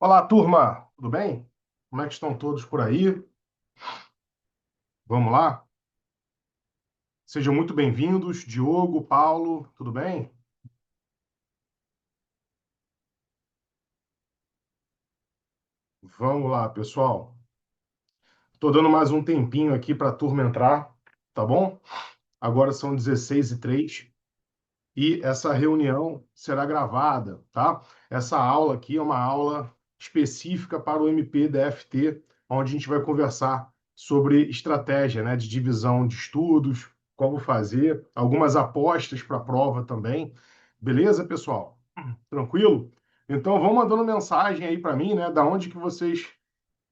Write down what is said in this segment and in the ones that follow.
Olá, turma, tudo bem? Como é que estão todos por aí? Vamos lá? Sejam muito bem-vindos, Diogo, Paulo, tudo bem? Vamos lá, pessoal. Estou dando mais um tempinho aqui para a turma entrar, tá bom? Agora são 16h03 e essa reunião será gravada, tá? Essa aula aqui é uma aula específica para o MP-DFT, onde a gente vai conversar sobre estratégia, né, de divisão de estudos, como fazer, algumas apostas para a prova também. Beleza, pessoal? Tranquilo? Então, vão mandando mensagem aí para mim, né, da onde que vocês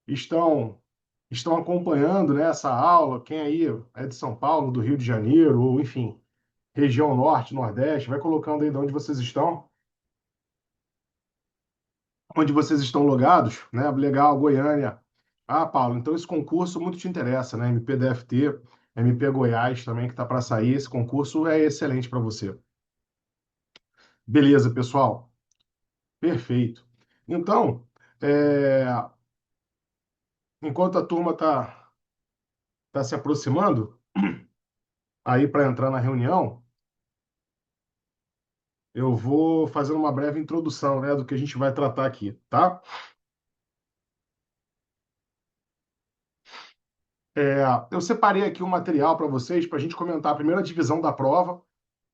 estão acompanhando, né, essa aula, quem aí é de São Paulo, do Rio de Janeiro, ou enfim, região norte, nordeste, vai colocando aí de onde vocês estão logados, né? Legal, Goiânia. Ah, Paulo, então esse concurso muito te interessa, né? MPDFT, MP Goiás também que está para sair. Esse concurso é excelente para você. Beleza, pessoal? Perfeito. Então, é, enquanto a turma tá se aproximando aí para entrar na reunião, eu vou fazendo uma breve introdução, né, do que a gente vai tratar aqui, tá? Eu separei aqui um material para vocês para a gente comentar a primeira divisão da prova.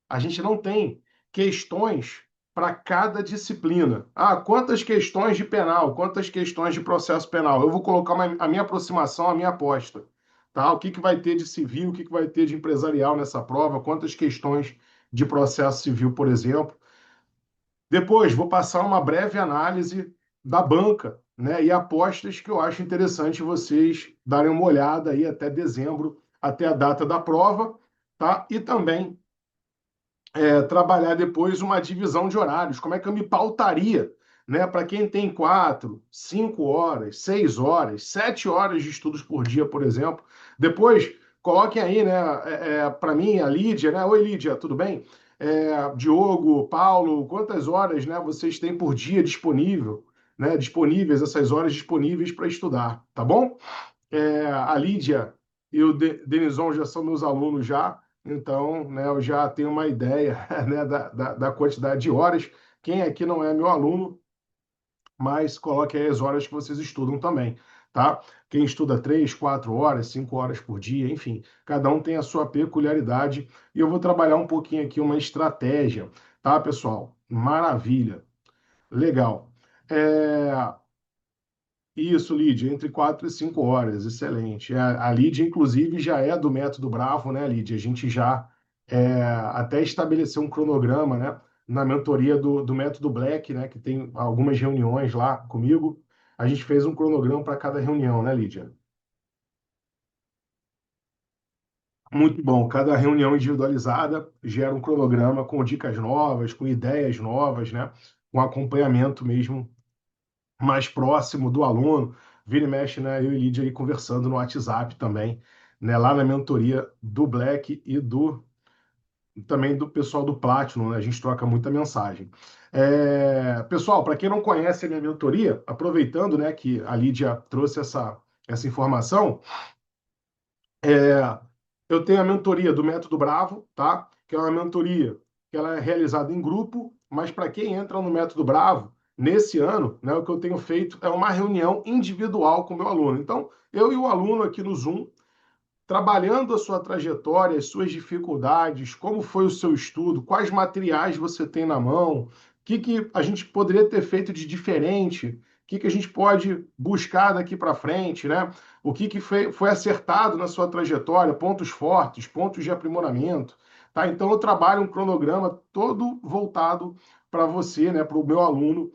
A gente não tem questões para cada disciplina. Ah, quantas questões de penal, quantas questões de processo penal? Eu vou colocar a minha aproximação, a minha aposta. Tá? O que que vai ter de civil, o que que vai ter de empresarial nessa prova, quantas questões de processo civil, por exemplo. Depois, vou passar uma breve análise da banca, né, e apostas que eu acho interessante vocês darem uma olhada aí até dezembro, até a data da prova, tá? E também trabalhar depois uma divisão de horários. Como é que eu me pautaria, né, para quem tem 4, 5 horas, 6 horas, 7 horas de estudos por dia, por exemplo. Depois, coloquem aí, né, para mim, a Lídia, né? Oi, Lídia, tudo bem? Diogo, Paulo, quantas horas, né, vocês têm por dia disponível, né, disponíveis, essas horas disponíveis para estudar, tá bom? A Lídia e o Denison já são meus alunos já, então, né, eu já tenho uma ideia, né, da quantidade de horas. Quem aqui não é meu aluno, mas coloque aí as horas que vocês estudam também, tá? Quem estuda 3, 4 horas, 5 horas por dia, enfim, cada um tem a sua peculiaridade e eu vou trabalhar um pouquinho aqui uma estratégia, tá, pessoal? Maravilha, legal. É, Isso, Lídia, entre 4 e 5 horas, excelente. A Lídia, inclusive, já é do método Bravo, né, Lídia? A gente já até estabeleceu um cronograma, né, na mentoria do método Black, né, que tem algumas reuniões lá comigo. A gente fez um cronograma para cada reunião, né, Lídia? Muito bom. Cada reunião individualizada gera um cronograma com dicas novas, com ideias novas, né, com acompanhamento mesmo mais próximo do aluno. Vira e mexe, né? Eu e Lídia aí conversando no WhatsApp também, né? Lá na mentoria do Black e também do pessoal do Platinum, né? A gente troca muita mensagem. Pessoal, para quem não conhece a minha mentoria, aproveitando, né, que a Lídia trouxe essa informação, é, eu tenho a mentoria do Método Bravo, tá? Que é uma mentoria que ela é realizada em grupo, mas para quem entra no Método Bravo, nesse ano, né, o que eu tenho feito é uma reunião individual com o meu aluno. Então, eu e o aluno aqui no Zoom, trabalhando a sua trajetória, as suas dificuldades, como foi o seu estudo, quais materiais você tem na mão, o que a gente poderia ter feito de diferente, o que a gente pode buscar daqui para frente, né? O que foi acertado na sua trajetória, pontos fortes, pontos de aprimoramento, tá? Então eu trabalho um cronograma todo voltado para você, né, para o meu aluno,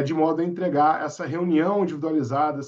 de modo a entregar essa reunião individualizada,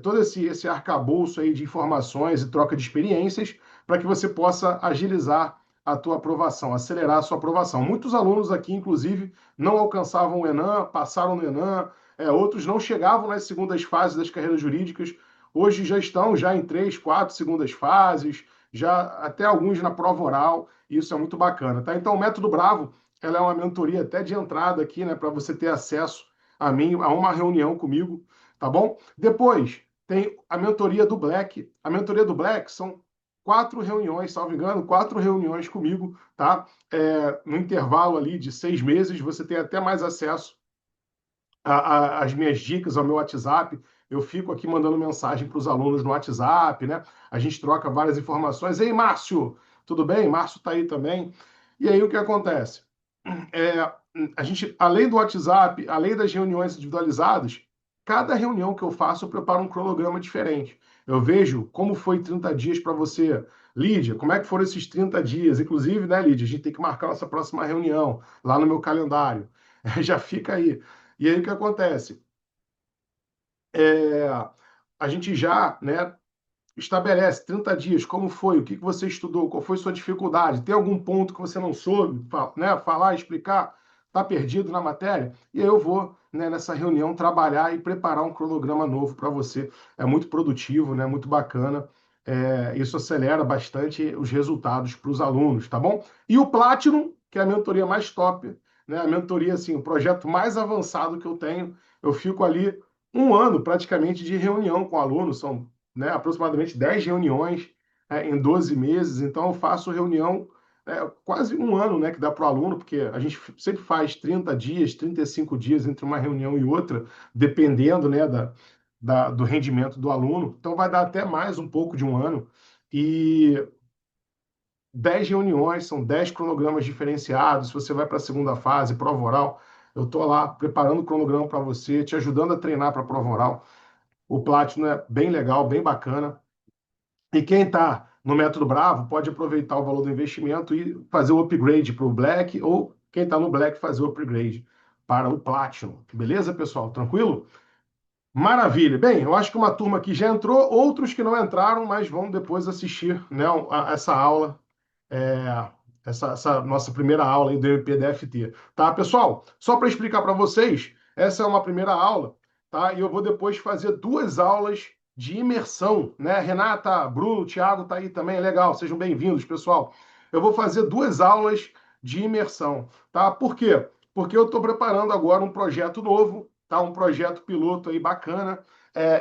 todo esse arcabouço aí de informações e troca de experiências para que você possa agilizar a tua aprovação, acelerar a sua aprovação. Muitos alunos aqui, inclusive, não alcançavam o Enem, passaram no Enem, outros não chegavam nas segundas fases das carreiras jurídicas, hoje já estão já em 3, 4 segundas fases, já até alguns na prova oral, e isso é muito bacana, tá? Então, o Método Bravo, ela é uma mentoria até de entrada aqui, né, para você ter acesso a uma reunião comigo, tá bom? Depois tem a mentoria do Black. A mentoria do Black são 4 reuniões, salvo engano, 4 reuniões comigo, tá? No intervalo ali de 6 meses, você tem até mais acesso às minhas dicas, ao meu WhatsApp. Eu fico aqui mandando mensagem para os alunos no WhatsApp, né? A gente troca várias informações. Ei, Márcio, tudo bem? Márcio está aí também. E aí o que acontece? É, a gente, além do WhatsApp, além das reuniões individualizadas, cada reunião que eu faço, eu preparo um cronograma diferente. Eu vejo como foi 30 dias para você. Lídia, como é que foram esses 30 dias? Inclusive, né, Lídia, a gente tem que marcar nossa próxima reunião lá no meu calendário. Já fica aí. E aí o que acontece? É, a gente já, né, estabelece 30 dias, como foi, o que que você estudou, qual foi sua dificuldade, tem algum ponto que você não soube, né, falar, explicar, está perdido na matéria, e aí eu vou, né, nessa reunião trabalhar e preparar um cronograma novo para você. É muito produtivo, né, muito bacana. Isso acelera bastante os resultados para os alunos, tá bom? E o Platinum, que é a mentoria mais top, né, a mentoria, assim, o projeto mais avançado que eu tenho, eu fico ali um ano praticamente de reunião com alunos, são, né, aproximadamente 10 reuniões, em 12 meses. Então, eu faço reunião quase um ano, né, que dá para o aluno, porque a gente sempre faz 30 dias, 35 dias entre uma reunião e outra, dependendo, né, do rendimento do aluno. Então, vai dar até mais um pouco de um ano. E 10 reuniões, são 10 cronogramas diferenciados. Se você vai para a segunda fase, prova oral, eu estou lá preparando o cronograma para você, te ajudando a treinar para a prova oral. O Platinum é bem legal, bem bacana. E quem está no método Bravo pode aproveitar o valor do investimento e fazer o upgrade para o Black, ou quem está no Black fazer o upgrade para o Platinum. Beleza, pessoal? Tranquilo? Maravilha. Bem, eu acho que uma turma aqui já entrou, outros que não entraram, mas vão depois assistir, né, essa aula, é, essa nossa primeira aula aí do MPDFT. Tá, pessoal? Só para explicar para vocês, essa é uma primeira aula, tá? E eu vou depois fazer 2 aulas de imersão, né? Renata, Bruno, Thiago tá aí também, legal, sejam bem-vindos, pessoal. Eu vou fazer 2 aulas de imersão, tá? Por quê? Porque eu estou preparando agora um projeto novo, tá? Um projeto piloto aí bacana.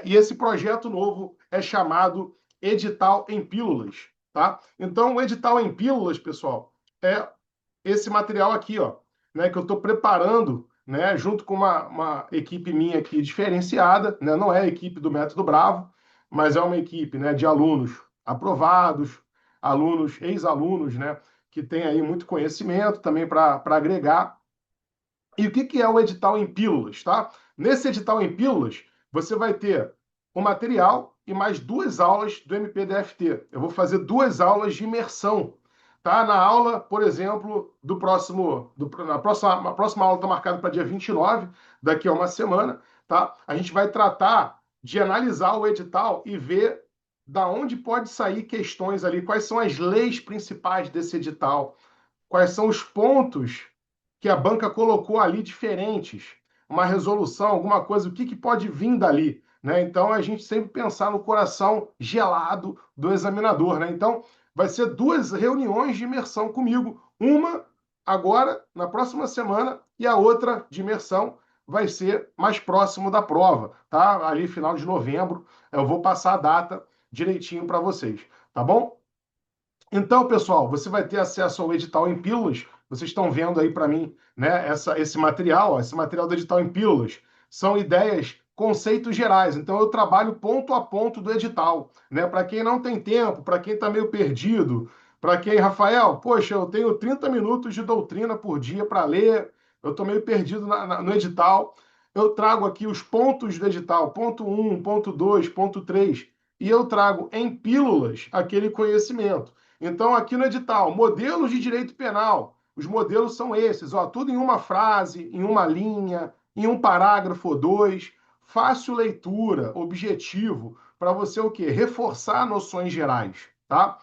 E esse projeto novo é chamado Edital em Pílulas, tá? Então, o edital em pílulas, pessoal, é esse material aqui, ó, né, que eu estou preparando, né, junto com uma equipe minha aqui diferenciada, né, não é a equipe do Método Bravo, mas é uma equipe, né, de alunos aprovados, alunos, ex-alunos, né, que tem aí muito conhecimento também para agregar. E o que que é o edital em pílulas, tá? Nesse edital em pílulas, você vai ter o material e mais 2 aulas do MPDFT. Eu vou fazer 2 aulas de imersão, tá? Na aula, por exemplo, a próxima aula está marcada para dia 29, daqui a uma semana, tá? A gente vai tratar de analisar o edital e ver da onde pode sair questões ali, quais são as leis principais desse edital, quais são os pontos que a banca colocou ali diferentes, uma resolução, alguma coisa, o que, que pode vir dali, né? Então a gente sempre pensar no coração gelado do examinador, né? Então vai ser 2 reuniões de imersão comigo, uma agora na próxima semana e a outra de imersão vai ser mais próximo da prova, tá? Ali final de novembro, eu vou passar a data direitinho para vocês, tá bom? Então, pessoal, você vai ter acesso ao edital em pílulas. Vocês estão vendo aí para mim, né, esse material, ó, esse material do edital em pílulas. São ideias, conceitos gerais. Então, eu trabalho ponto a ponto do edital, né? Para quem não tem tempo, para quem está meio perdido, para quem, Rafael, poxa, eu tenho 30 minutos de doutrina por dia para ler, eu estou meio perdido no edital. Eu trago aqui os pontos do edital, ponto um, ponto 2, ponto 3, e eu trago em pílulas aquele conhecimento. Então, aqui no edital, modelos de direito penal. Os modelos são esses, ó, tudo em uma frase, em uma linha, em um parágrafo ou dois, fácil leitura, objetivo, para você o quê? Reforçar noções gerais, tá?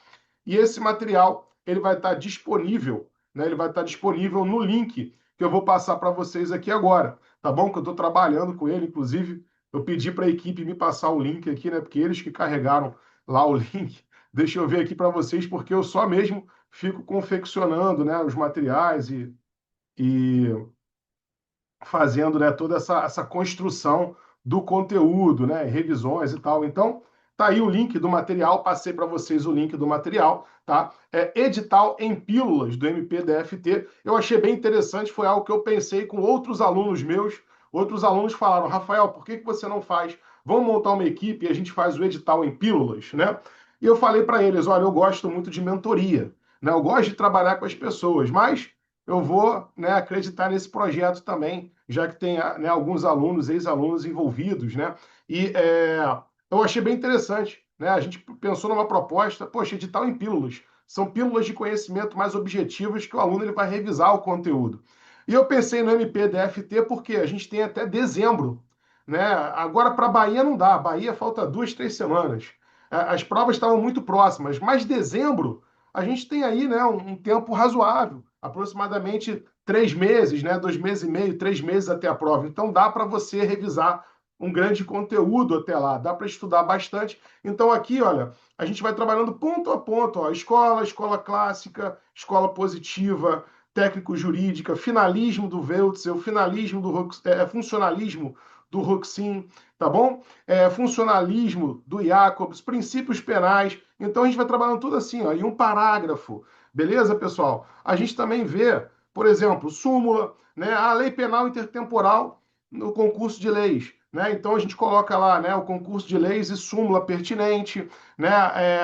E esse material, ele vai estar disponível, né? Ele vai estar disponível no link que eu vou passar para vocês aqui agora, tá bom? Que eu estou trabalhando com ele, inclusive, eu pedi para a equipe me passar o link aqui, né? Porque eles que carregaram lá o link. Deixa eu ver aqui para vocês, porque eu só mesmo fico confeccionando, né, os materiais e fazendo, né, toda essa construção do conteúdo, né, revisões e tal. Então, tá aí o link do material, passei para vocês o link do material, tá? É edital em pílulas do MPDFT. Eu achei bem interessante, foi algo que eu pensei com outros alunos meus. Outros alunos falaram: Rafael, por que que você não faz? Vamos montar uma equipe e a gente faz o edital em pílulas, né? E eu falei para eles: olha, eu gosto muito de mentoria, né? Eu gosto de trabalhar com as pessoas, mas eu vou, né, acreditar nesse projeto também, já que tem, né, alguns alunos, ex-alunos envolvidos, né? E eu achei bem interessante, né? A gente pensou numa proposta, poxa, edital em pílulas. São pílulas de conhecimento mais objetivas que o aluno ele vai revisar o conteúdo. E eu pensei no MPDFT porque a gente tem até dezembro, né? Agora para Bahia não dá. Bahia falta 2, 3 semanas. As provas estavam muito próximas, mas dezembro a gente tem aí, né, um tempo razoável, aproximadamente 3 meses, né, 2 meses e meio, 3 meses até a prova. Então dá para você revisar um grande conteúdo até lá, dá para estudar bastante. Então aqui, olha, a gente vai trabalhando ponto a ponto, ó, escola, escola clássica, escola positiva, técnico-jurídica, finalismo do Wälzer, finalismo do funcionalismo do Roxin, tá bom? Funcionalismo do Jacobs, princípios penais. Então a gente vai trabalhando tudo assim, ó, em um parágrafo. Beleza, pessoal? A gente também vê, por exemplo, súmula, né, a lei penal intertemporal no concurso de leis. Né? Então a gente coloca lá, né, o concurso de leis e súmula pertinente, né?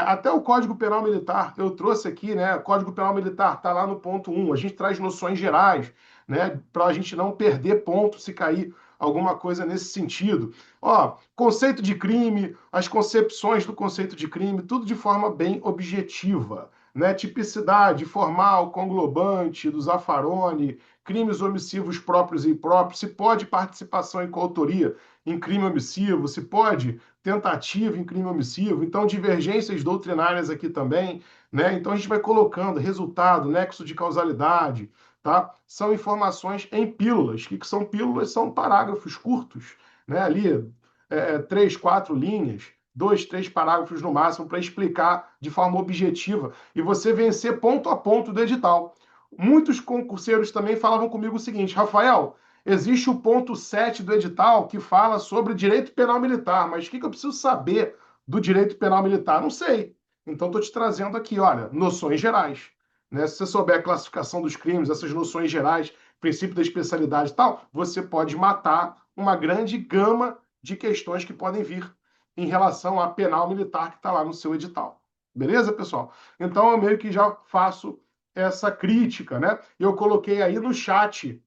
Até o Código Penal Militar, eu trouxe aqui, né? Código Penal Militar está lá no ponto 1. A gente traz noções gerais, né? Para a gente não perder ponto se cair alguma coisa nesse sentido. Ó, conceito de crime, as concepções do conceito de crime, tudo de forma bem objetiva, né? Tipicidade formal, conglobante, do Zaffaroni, crimes omissivos próprios e impróprios, se pode participação em coautoria em crime omissivo, se pode tentativa em crime omissivo, então divergências doutrinárias aqui também, né? Então a gente vai colocando resultado, nexo de causalidade, tá? São informações em pílulas. O que são pílulas? São parágrafos curtos, né? Ali, 3, 4 linhas, 2, 3 parágrafos no máximo, para explicar de forma objetiva e você vencer ponto a ponto do edital. Muitos concurseiros também falavam comigo o seguinte: Rafael, existe o ponto 7 do edital que fala sobre direito penal militar, mas o que eu preciso saber do direito penal militar? Não sei. Então, estou te trazendo aqui, olha, noções gerais. Né? Se você souber a classificação dos crimes, essas noções gerais, princípio da especialidade e tal, você pode matar uma grande gama de questões que podem vir em relação à penal militar que está lá no seu edital. Beleza, pessoal? Então, eu meio que já faço essa crítica, né? Eu coloquei aí no chat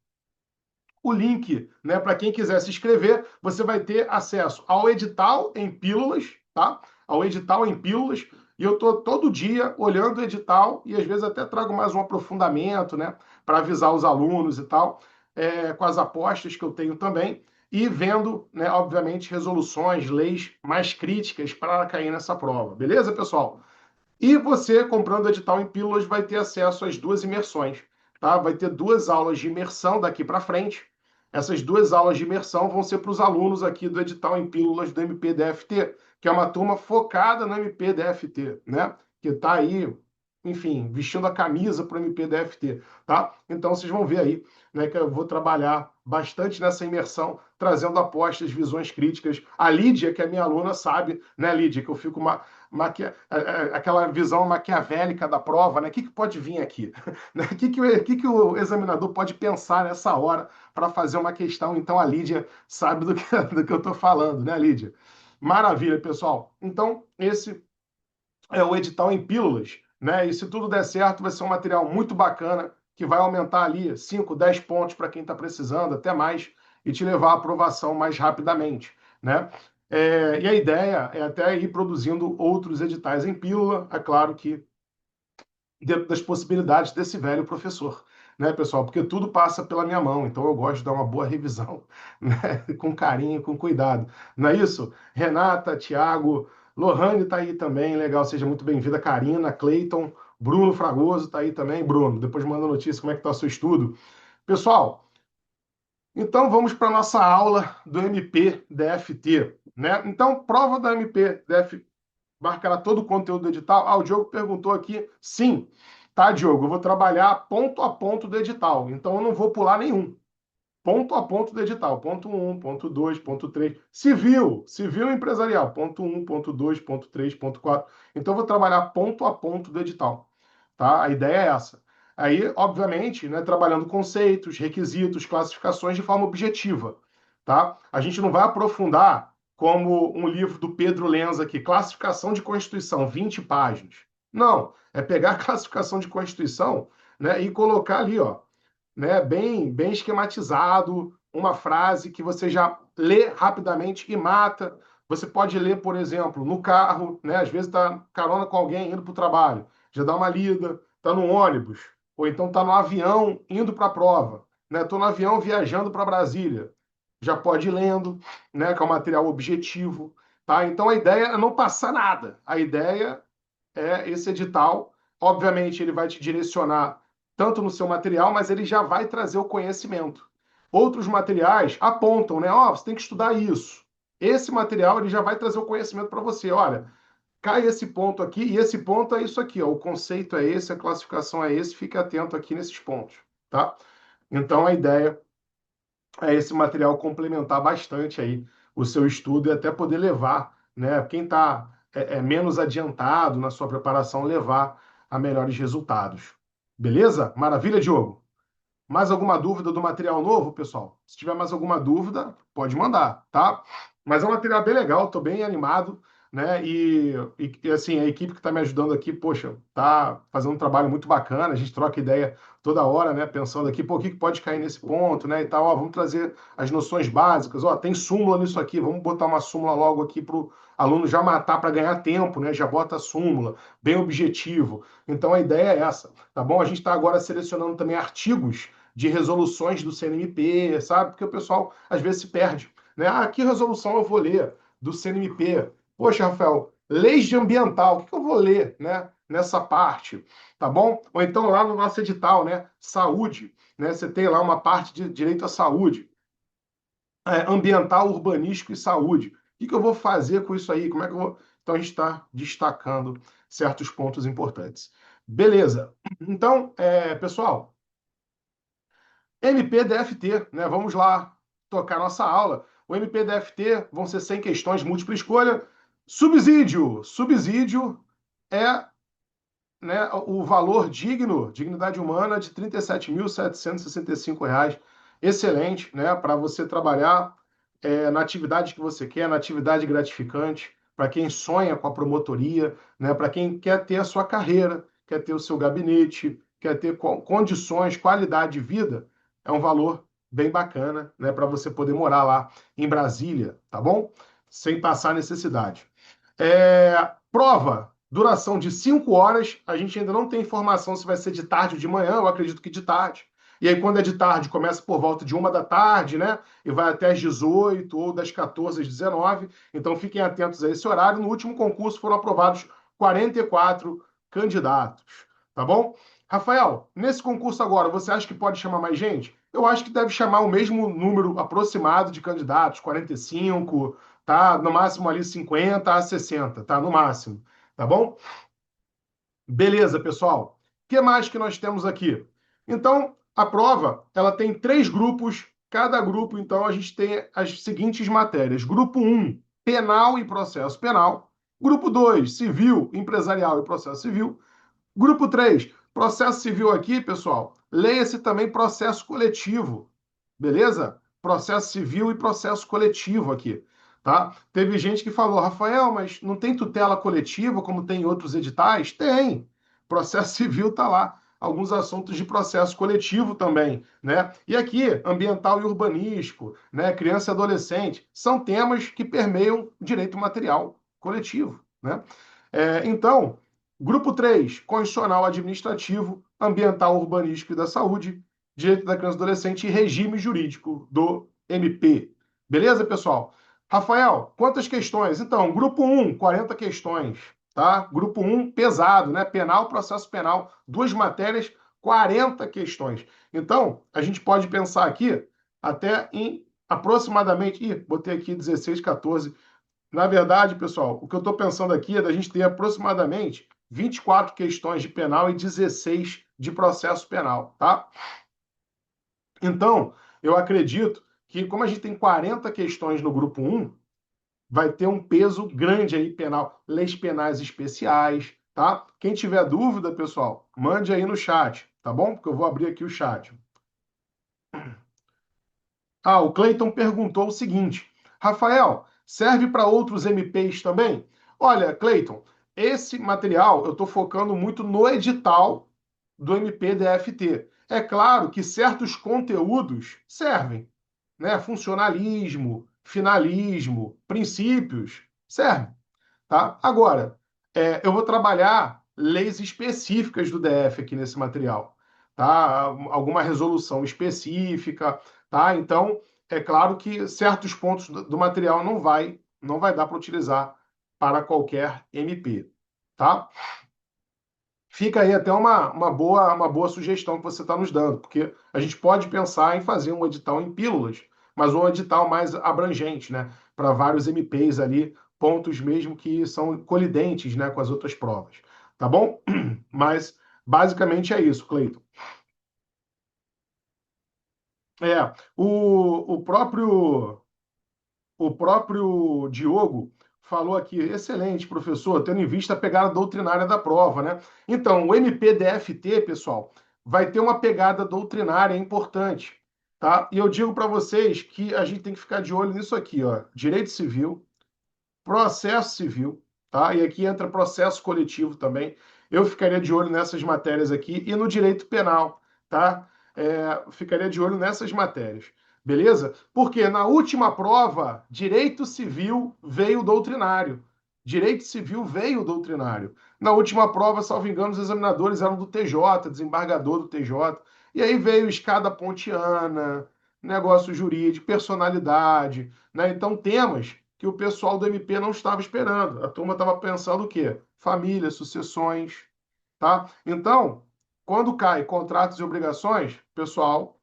o link, né, para quem quiser se inscrever, você vai ter acesso ao edital em pílulas, tá? Ao edital em pílulas, e eu tô todo dia olhando o edital e às vezes até trago mais um aprofundamento, né, para avisar os alunos e tal, com as apostas que eu tenho também e vendo, né, obviamente, resoluções, leis mais críticas para cair nessa prova. Beleza, pessoal? E você, comprando o edital em pílulas, vai ter acesso às 2 imersões, tá? Vai ter 2 aulas de imersão daqui para frente. Essas 2 aulas de imersão vão ser para os alunos aqui do edital em pílulas do MPDFT, que é uma turma focada no MPDFT, né? Que está aí, enfim, vestindo a camisa para o MPDFT, tá? Então vocês vão ver aí, né, que eu vou trabalhar bastante nessa imersão, trazendo apostas, visões críticas. A Lídia, que é minha aluna, sabe, né, Lídia, que eu fico aquela visão maquiavélica da prova, né? O que pode vir aqui? O que o examinador pode pensar nessa hora para fazer uma questão? Então a Lídia sabe do que eu estou falando, né, Lídia? Maravilha, pessoal. Então, esse é o edital em pílulas, né? E se tudo der certo, vai ser um material muito bacana que vai aumentar ali 5, 10 pontos para quem está precisando, até mais, e te levar à aprovação mais rapidamente, né? E a ideia é até ir produzindo outros editais em pílula, é claro que dentro das possibilidades desse velho professor, né, pessoal? Porque tudo passa pela minha mão, então eu gosto de dar uma boa revisão, né? Com carinho, com cuidado. Não é isso? Renata, Tiago, Lohane está aí também, legal, seja muito bem-vinda. Karina, Cleiton, Bruno Fragoso está aí também. Bruno, depois manda notícia como é que está o seu estudo. Pessoal, então vamos para a nossa aula do MP-DFT, né? Então, prova da MP-DFT marcará todo o conteúdo do edital? O Diogo perguntou aqui. Sim, tá, Diogo? Eu vou trabalhar ponto a ponto do edital, então eu não vou pular nenhum. ponto a ponto do edital, ponto um, ponto 2, ponto 3. Civil empresarial, ponto um, ponto 2, ponto 3, ponto 4. Então, eu vou trabalhar ponto a ponto do edital, tá? A ideia é essa. Aí, obviamente, né, trabalhando conceitos, requisitos, classificações de forma objetiva, tá? A gente não vai aprofundar como um livro do Pedro Lenza aqui, classificação de Constituição, 20 páginas. Não, é pegar a classificação de Constituição, né, e colocar ali, ó, né, bem esquematizado, uma frase que você já lê rapidamente e mata. Você pode ler, por exemplo, no carro, né, às vezes está carona com alguém indo para o trabalho, já dá uma lida, está no ônibus, ou então está no avião indo para a prova. Estou no avião viajando para Brasília. Já pode ir lendo, né, que é um material objetivo. Tá? Então a ideia é não passar nada. A ideia é esse edital. Obviamente, ele vai te direcionar tanto no seu material, mas ele já vai trazer o conhecimento. Outros materiais apontam, né? Ó, você tem que estudar isso. Esse material ele já vai trazer o conhecimento para você. Olha, cai esse ponto aqui e esse ponto é isso aqui. Ó. O conceito é esse, a classificação é esse. Fique atento aqui nesses pontos, tá? Então a ideia é esse material complementar bastante aí o seu estudo e até poder levar, né? Quem está menos adiantado na sua preparação, levar a melhores resultados. Beleza? Maravilha, Diogo? Mais alguma dúvida do material novo, pessoal? Se tiver mais alguma dúvida, pode mandar, tá? Mas é um material bem legal, estou bem animado, né? Assim, a equipe que está me ajudando aqui, poxa, tá fazendo um trabalho muito bacana, a gente troca ideia toda hora, né? Pensando aqui, pô, o que pode cair nesse ponto, né? E tal, ó, vamos trazer as noções básicas, ó, tem súmula nisso aqui, vamos botar uma súmula logo aqui para o aluno já matar para ganhar tempo, né? Já bota a súmula, bem objetivo. Então a ideia é essa, tá bom? A gente está agora selecionando também artigos de resoluções do CNMP, sabe? Porque o pessoal às vezes se perde, né? Ah, que resolução eu vou ler do CNMP? Poxa, Rafael, leis de ambiental, o que eu vou ler, né? Nessa parte, tá bom? Ou então lá no nosso edital, né? Saúde, né? Você tem lá uma parte de direito à saúde, ambiental, urbanístico e saúde. O que eu vou fazer com isso aí? Como é que eu vou? Então a gente está destacando certos pontos importantes. Beleza. Então, pessoal, MPDFT, né? Vamos lá tocar nossa aula. O MPDFT vão ser 100 questões, múltipla escolha. Subsídio. Subsídio é, né, o valor digno, dignidade humana, de R$ 37.765. Excelente, né? Para você trabalhar na atividade que você quer, na atividade gratificante, para quem sonha com a promotoria, né? Para quem quer ter a sua carreira, quer ter o seu gabinete, quer ter condições, qualidade de vida, é um valor bem bacana, né? Para você poder morar lá em Brasília, tá bom? Sem passar necessidade. Prova, duração de 5 horas. A gente ainda não tem informação se vai ser de tarde ou de manhã, eu acredito que de tarde. E aí, quando é de tarde, começa por volta de 1 da tarde, né? E vai até às 18 ou das 14 às 19. Então, fiquem atentos a esse horário. No último concurso foram aprovados 44 candidatos, tá bom? Rafael, nesse concurso agora, você acha que pode chamar mais gente? Eu acho que deve chamar o mesmo número aproximado de candidatos, 45, tá? No máximo ali 50 a 60, tá? No máximo, tá bom? Beleza, pessoal. O que mais que nós temos aqui? Então, a prova, ela tem 3 grupos. Cada grupo, então, a gente tem as seguintes matérias. Grupo um, penal e processo penal. Grupo 2, civil, empresarial e processo civil. Grupo 3, processo civil aqui, pessoal. Leia-se também processo coletivo. Beleza? Processo civil e processo coletivo aqui, tá? Teve gente que falou, Rafael, mas não tem tutela coletiva como tem em outros editais? Tem. Processo civil tá lá. Alguns assuntos de processo coletivo também, né? E aqui, ambiental e urbanístico, né? Criança e adolescente, são temas que permeiam o direito material coletivo, né? Então, grupo 3, constitucional administrativo, ambiental, urbanístico e da saúde. Direito da Criança e Adolescente e Regime Jurídico do MP. Beleza, pessoal? Rafael, quantas questões? Então, grupo um, 40 questões, tá? Grupo um, pesado, né? Penal, processo penal, 2 matérias, 40 questões. Então, a gente pode pensar aqui até em aproximadamente, botei aqui 16, 14. Na verdade, pessoal, o que eu estou pensando aqui é da gente ter aproximadamente 24 questões de penal e 16 de processo penal, tá? Então, eu acredito que, como a gente tem 40 questões no grupo um, vai ter um peso grande aí penal, leis penais especiais, tá? Quem tiver dúvida, pessoal, mande aí no chat, tá bom? Porque eu vou abrir aqui o chat. Ah, o Cleiton perguntou o seguinte: Rafael, serve para outros MPs também? Olha, Cleiton, esse material eu estou focando muito no edital do MP-DFT. É claro que certos conteúdos servem, né? Funcionalismo, finalismo, princípios, servem. Tá? Agora, eu vou trabalhar leis específicas do DF aqui nesse material, tá? Alguma resolução específica, tá? Então, é claro que certos pontos do material não vai dar para utilizar para qualquer MP, tá? Fica aí até uma boa sugestão que você está nos dando, porque a gente pode pensar em fazer um edital em pílulas, mas um edital mais abrangente, né? Para vários MPs ali, pontos mesmo que são colidentes, né, com as outras provas. Tá bom? Mas basicamente é isso, Cleiton. É, o próprio Diogo falou aqui, excelente, professor, tendo em vista a pegada doutrinária da prova, né? Então, o MPDFT, pessoal, vai ter uma pegada doutrinária importante, tá? E eu digo para vocês que a gente tem que ficar de olho nisso aqui, ó, direito civil, processo civil, tá? E aqui entra processo coletivo também. Eu ficaria de olho nessas matérias aqui e no direito penal, tá? Ficaria de olho nessas matérias, beleza? Porque na última prova, direito civil veio doutrinário. Direito civil veio doutrinário. Na última prova, salvo engano, os examinadores eram do TJ, desembargador do TJ. E aí veio escada pontiana, negócio jurídico, personalidade, né? Então, temas que o pessoal do MP não estava esperando. A turma estava pensando o quê? Família, sucessões, tá? Então, quando cai contratos e obrigações, o pessoal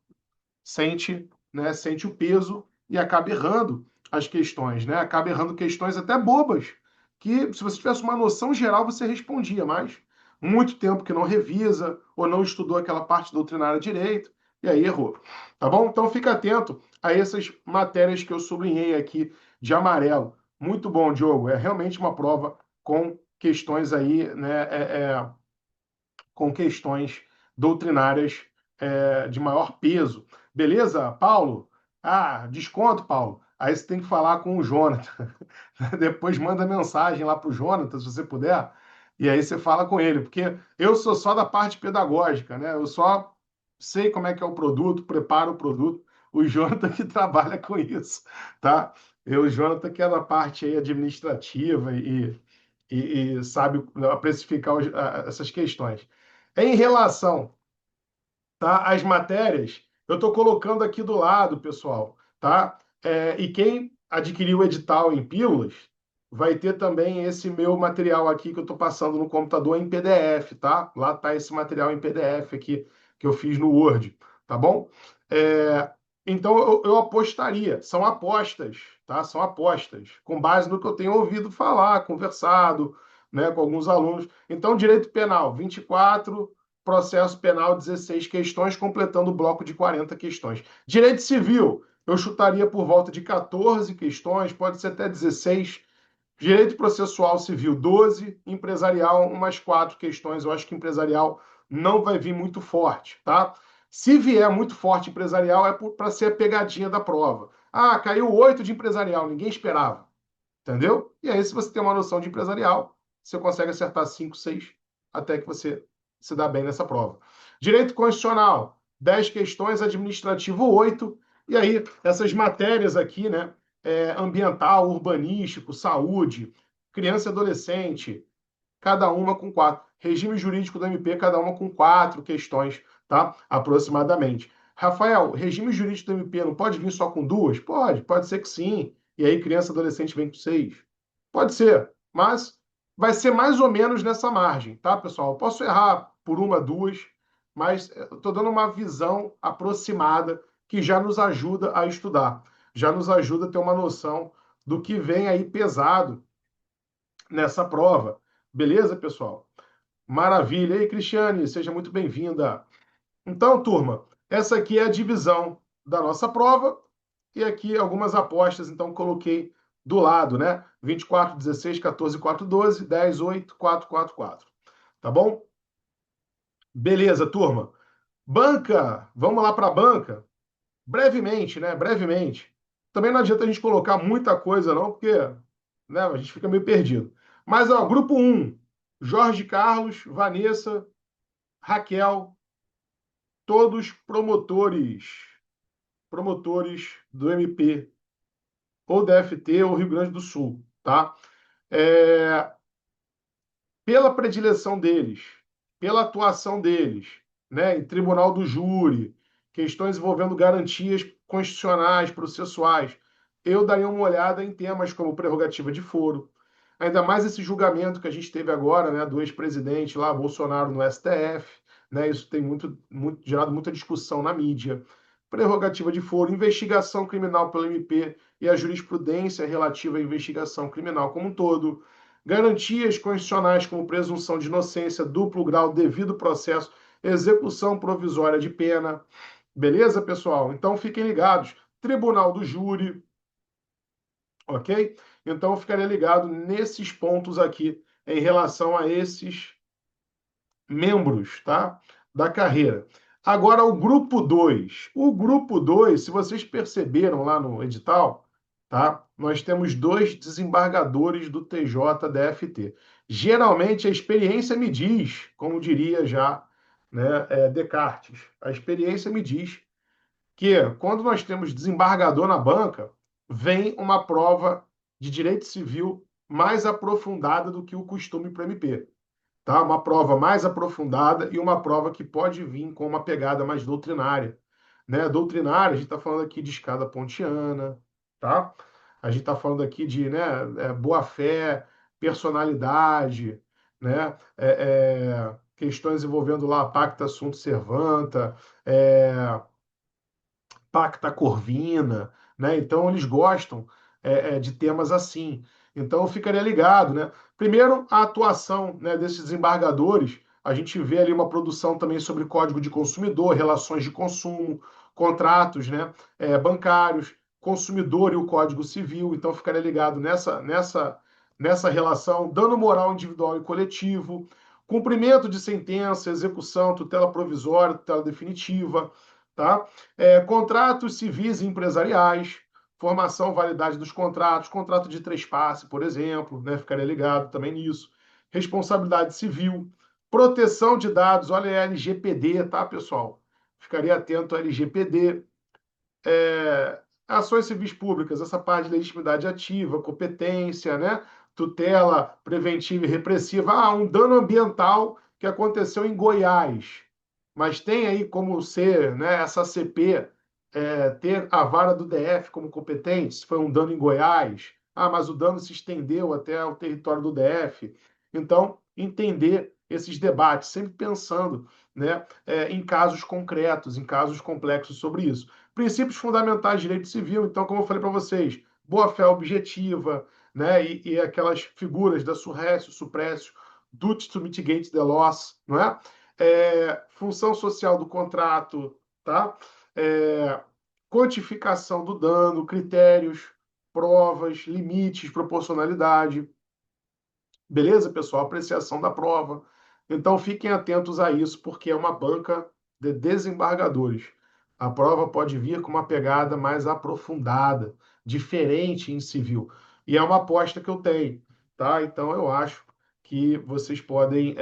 sente, né, sente o peso e acaba errando as questões, né? Acaba errando questões até bobas, que se você tivesse uma noção geral, você respondia, mas muito tempo que não revisa ou não estudou aquela parte doutrinária direito, e aí errou. Tá bom? Então fica atento a essas matérias que eu sublinhei aqui de amarelo. Muito bom, Diogo. É realmente uma prova com questões aí, né? Com questões doutrinárias de maior peso. Beleza, Paulo? Ah, desconto, Paulo. Aí você tem que falar com o Jonathan. Depois manda mensagem lá para o Jonathan, se você puder. E aí você fala com ele, porque eu sou só da parte pedagógica, né? Eu só sei como é que é o produto, preparo o produto. O Jonathan que trabalha com isso, tá? O Jonathan que é da parte aí administrativa e sabe precificar essas questões. Em relação, tá, às matérias, eu estou colocando aqui do lado, pessoal, tá? E quem adquiriu o edital em pílulas vai ter também esse meu material aqui que eu estou passando no computador em PDF, tá? Lá está esse material em PDF aqui que eu fiz no Word, tá bom? É, então eu apostaria, são apostas, tá? São apostas, com base no que eu tenho ouvido falar, conversado, né, com alguns alunos. Então, direito penal, 24, processo penal, 16 questões, completando o bloco de 40 questões. Direito civil, eu chutaria por volta de 14 questões, pode ser até 16. Direito processual civil, 12. Empresarial, umas 4 questões. Eu acho que empresarial não vai vir muito forte, tá? Se vier muito forte empresarial, é para ser a pegadinha da prova. Ah, caiu 8 de empresarial, ninguém esperava. Entendeu? E aí, se você tem uma noção de empresarial, você consegue acertar 5, 6, até que você se dá bem nessa prova. Direito constitucional, 10 questões, administrativo, 8. E aí, essas matérias aqui, né? Ambiental, urbanístico, saúde, criança e adolescente, cada uma com 4. Regime jurídico do MP, cada uma com 4 questões, tá? Aproximadamente. Rafael, regime jurídico do MP não pode vir só com 2? Pode ser que sim. E aí criança e adolescente vem com 6. Pode ser, mas vai ser mais ou menos nessa margem, tá, pessoal? Eu posso errar por uma, duas, mas estou dando uma visão aproximada que já nos ajuda a estudar, já nos ajuda a ter uma noção do que vem aí pesado nessa prova. Beleza, pessoal? Maravilha. E aí, Cristiane, seja muito bem-vinda. Então, turma, essa aqui é a divisão. da nossa prova. E aqui algumas apostas, então coloquei do lado, né? 24, 16, 14, 4, 12, 10, 8, 4, 4, 4. Tá bom? Beleza, turma. Banca, vamos lá para a banca. Brevemente, né? Brevemente. Também não adianta a gente colocar muita coisa, não, porque né, a gente fica meio perdido. Mas, ó, grupo um: Jorge Carlos, Vanessa, Raquel, todos promotores do MP, ou DFT, ou Rio Grande do Sul, tá? É, pela predileção deles, pela atuação deles, né, em tribunal do júri, questões envolvendo garantias constitucionais, processuais, eu daria uma olhada em temas como prerrogativa de foro, ainda mais esse julgamento que a gente teve agora, né, do ex-presidente lá, Bolsonaro, no STF, né, isso tem gerado muita discussão na mídia. Prerrogativa de foro, investigação criminal pelo MP e a jurisprudência relativa à investigação criminal como um todo, garantias constitucionais como presunção de inocência, duplo grau, devido processo, execução provisória de pena. Beleza, pessoal? Então fiquem ligados. Tribunal do Júri, ok? Então eu ficaria ligado nesses pontos aqui em relação a esses membros, tá? Da carreira. Agora, o grupo 2. O grupo 2, se vocês perceberam lá no edital, tá? Nós temos dois desembargadores do TJ-DFT. Geralmente, a experiência me diz, como diria já, né, Descartes, a experiência me diz que quando nós temos desembargador na banca, vem uma prova de direito civil mais aprofundada do que o costume para o MP, tá? Uma prova mais aprofundada e uma prova que pode vir com uma pegada mais doutrinária, né? Doutrinária, a gente está falando aqui de escada pontiana, tá? A gente está falando aqui de, né, boa-fé, personalidade, né? Questões envolvendo lá pacta sunt servanta, pacta corvina, né? Então eles gostam de temas assim. Então eu ficaria ligado, né? Primeiro, a atuação, né, desses desembargadores, a gente vê ali uma produção também sobre código de consumidor, relações de consumo, contratos, né, bancários, consumidor e o Código Civil. Então eu ficaria ligado nessa relação, dano moral individual e coletivo, cumprimento de sentença, execução, tutela provisória, tutela definitiva, tá? Contratos civis e empresariais, formação, validade dos contratos, contrato de trespasse, por exemplo, né? Ficaria ligado também nisso. Responsabilidade civil, proteção de dados, olha a LGPD, tá, pessoal? Ficaria atento à LGPD. Ações civis públicas, essa parte de legitimidade ativa, competência, né? Tutela preventiva e repressiva. Ah, um dano ambiental que aconteceu em Goiás, mas tem aí como ser, né, essa CP, ter a vara do DF como competente, se foi um dano em Goiás, mas o dano se estendeu até o território do DF. Então, entender esses debates, sempre pensando, né, em casos concretos, em casos complexos sobre isso. Princípios fundamentais de direito civil, então, como eu falei para vocês, boa-fé objetiva, né, e aquelas figuras da surrécio, suprécio, duty to mitigate the loss, não é? Função social do contrato, tá? É, quantificação do dano, critérios, provas, limites, proporcionalidade. Beleza, pessoal? Apreciação da prova. Então fiquem atentos a isso, porque é uma banca de desembargadores. A prova pode vir com uma pegada mais aprofundada, diferente em civil. E é uma aposta que eu tenho, tá? Então eu acho que vocês podem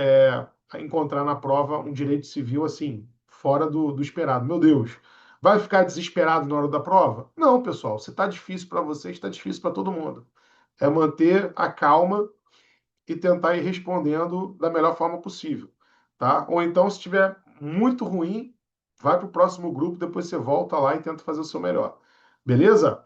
encontrar na prova um direito civil assim, fora do esperado. Meu Deus, vai ficar desesperado na hora da prova? Não, pessoal. Se está difícil para vocês, está difícil para todo mundo. É manter a calma e tentar ir respondendo da melhor forma possível, tá? Ou então, se estiver muito ruim, vai para o próximo grupo, depois você volta lá e tenta fazer o seu melhor. Beleza?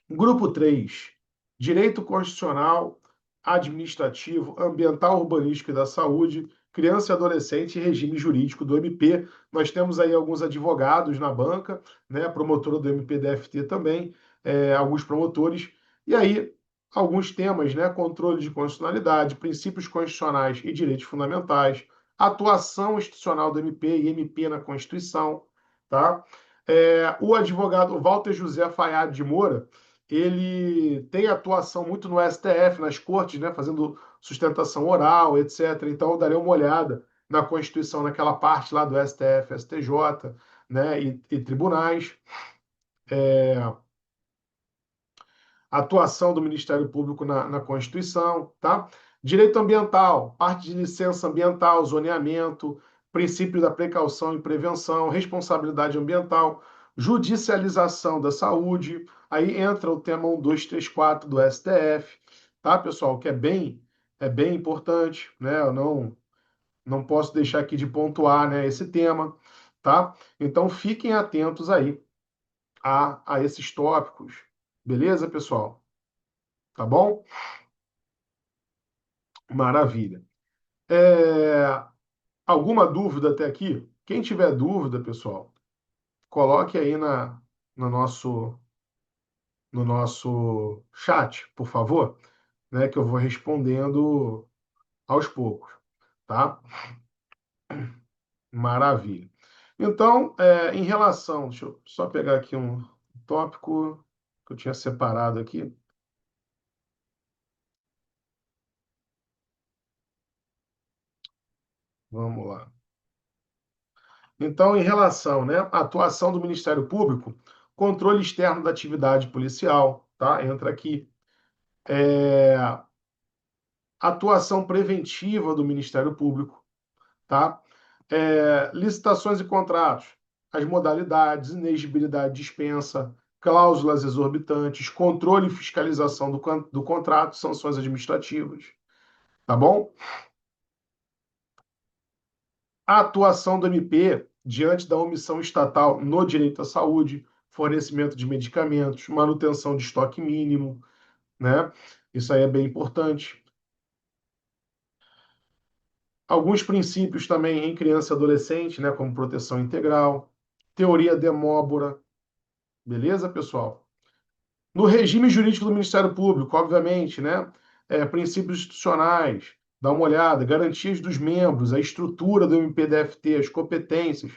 Grupo 3: Direito Constitucional, Administrativo, Ambiental, Urbanístico e da Saúde, Criança e Adolescente e Regime Jurídico do MP. Nós temos aí alguns advogados na banca, né? A promotora do MPDFT também, alguns promotores. E aí, alguns temas, né? Controle de constitucionalidade, princípios constitucionais e direitos fundamentais, atuação institucional do MP e MP na Constituição, tá? O advogado Walter José Fayad de Moura, ele tem atuação muito no STF, nas cortes, né, fazendo sustentação oral, etc. Então, eu darei uma olhada na Constituição, naquela parte lá do STF, STJ, né, e tribunais. Atuação do Ministério Público na Constituição, tá? Direito ambiental, parte de licença ambiental, zoneamento, princípio da precaução e prevenção, responsabilidade ambiental, judicialização da saúde, aí entra o tema 1234 do STF, tá, pessoal? Que é bem importante, né? Eu não posso deixar aqui de pontuar, né, esse tema, tá? Então fiquem atentos aí a esses tópicos, beleza, pessoal? Tá bom? Maravilha. É, Alguma dúvida até aqui? Quem tiver dúvida, pessoal, coloque aí no nosso, no nosso chat, por favor, né, que eu vou respondendo aos poucos, tá? Maravilha. Então, em relação, deixa eu só pegar aqui um tópico que eu tinha separado aqui. Vamos lá. Então, em relação, né, à atuação do Ministério Público, controle externo da atividade policial, tá? Entra aqui. É, Atuação preventiva do Ministério Público, tá? Licitações e contratos, as modalidades, inexigibilidade de dispensa, cláusulas exorbitantes, controle e fiscalização do contrato, sanções administrativas, tá bom? A atuação do MP diante da omissão estatal no direito à saúde, fornecimento de medicamentos, manutenção de estoque mínimo, né? Isso aí é bem importante. Alguns princípios também em criança e adolescente, né, como proteção integral, teoria demóbora, beleza, pessoal? No regime jurídico do Ministério Público, obviamente, né, princípios institucionais, dá uma olhada, garantias dos membros, a estrutura do MPDFT, as competências,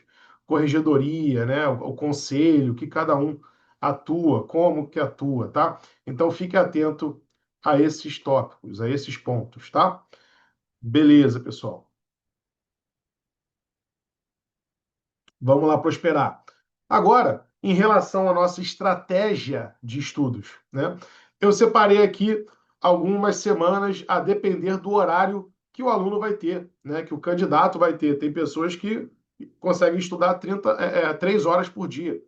corregedoria, né, o conselho, que cada um atua, como que atua, tá? Então fique atento a esses tópicos, a esses pontos, tá? Beleza, pessoal. Vamos lá prosperar. Agora, em relação à nossa estratégia de estudos, né? Eu separei aqui algumas semanas a depender do horário que o aluno vai ter, né? Que o candidato vai ter. Tem pessoas que conseguem estudar 3 horas por dia.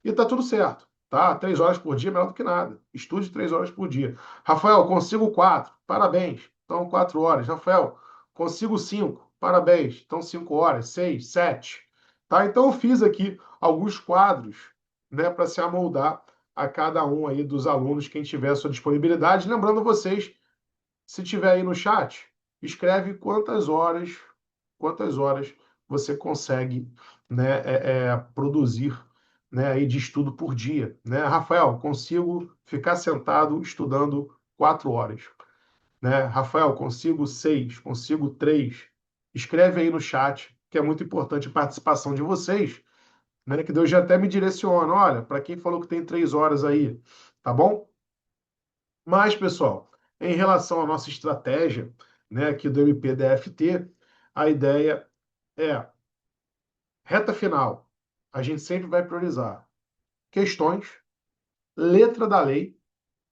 E tá tudo certo, tá? 3 horas por dia é melhor do que nada. Estude 3 horas por dia. Rafael, consigo 4. Parabéns. Então, 4 horas. Rafael, consigo 5. Parabéns. Então, 5 horas. 6, 7. Tá? Então, eu fiz aqui alguns quadros, né, para se amoldar a cada um aí dos alunos, quem tiver a sua disponibilidade. Lembrando vocês, se tiver aí no chat, escreve quantas horas você consegue, né, produzir, né, aí de estudo por dia, né? Rafael, consigo ficar sentado estudando 4 horas, né? Rafael, consigo 6, consigo 3. Escreve aí no chat, que é muito importante a participação de vocês, né? Que Deus já até me direciona. Olha, para quem falou que tem 3 horas aí, tá bom? Mas, pessoal, em relação à nossa estratégia, né, aqui do MPDFT, a ideia é, reta final, a gente sempre vai priorizar questões, letra da lei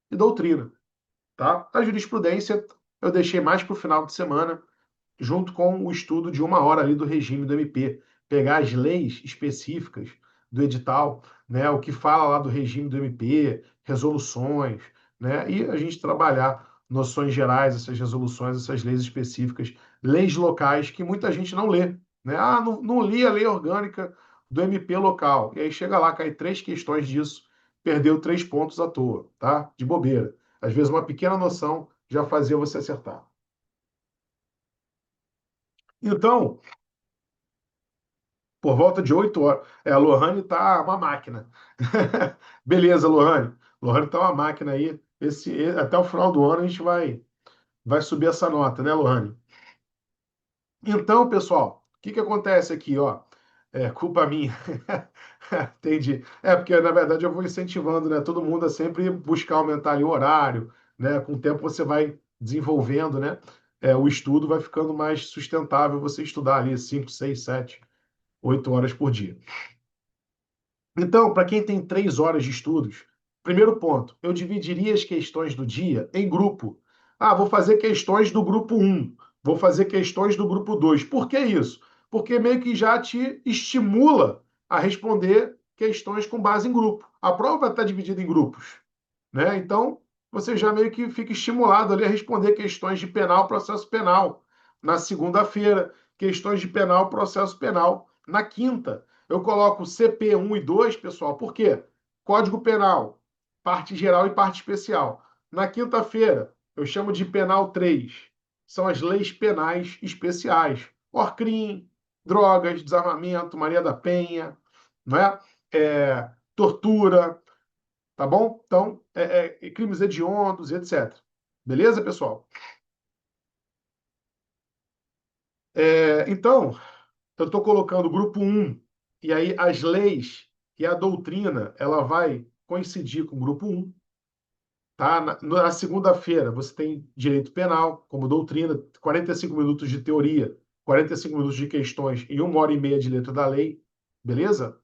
e doutrina, tá? A jurisprudência eu deixei mais para o final de semana, junto com o estudo de 1 hora ali do regime do MP, pegar as leis específicas do edital, né, o que fala lá do regime do MP, resoluções, né, e a gente trabalhar noções gerais, essas resoluções, essas leis específicas, leis locais que muita gente não lê, né? Ah, não li a lei orgânica do MP local. E aí chega lá, cai 3 questões disso, perdeu 3 pontos à toa, tá? De bobeira. Às vezes uma pequena noção já fazia você acertar. Então, por volta de 8 horas. A Lohane tá uma máquina. Beleza, Lohane. Lohane tá uma máquina aí. Até o final do ano a gente vai subir essa nota, né, Lohane? Então, pessoal, o que que acontece aqui, ó? É culpa minha. Entendi. É, porque na verdade eu vou incentivando, né, todo mundo a sempre buscar aumentar ali o horário, né? Com o tempo você vai desenvolvendo, né? O estudo vai ficando mais sustentável você estudar ali 5, 6, 7, 8 horas por dia. Então, para quem tem 3 horas de estudos, primeiro ponto, eu dividiria as questões do dia em grupo. Ah, vou fazer questões do grupo um, vou fazer questões do grupo 2. Por que isso? Porque meio que já te estimula a responder questões com base em grupo. A prova está dividida em grupos, né? Então, você já meio que fica estimulado ali a responder questões de penal, processo penal. Na segunda-feira, questões de penal, processo penal. Na quinta, eu coloco CP1 e 2, pessoal, por quê? Código Penal, parte geral e parte especial. Na quinta-feira, eu chamo de penal 3. São as leis penais especiais. ORCRIM, drogas, desarmamento, Maria da Penha, não é? Tortura, tá bom? Então, crimes hediondos, etc. Beleza, pessoal? Então, eu estou colocando o grupo um e aí as leis e a doutrina, ela vai coincidir com o grupo um, tá? Na segunda-feira, você tem direito penal como doutrina, 45 minutos de teoria, 45 minutos de questões e 1 hora e meia de letra da lei, beleza?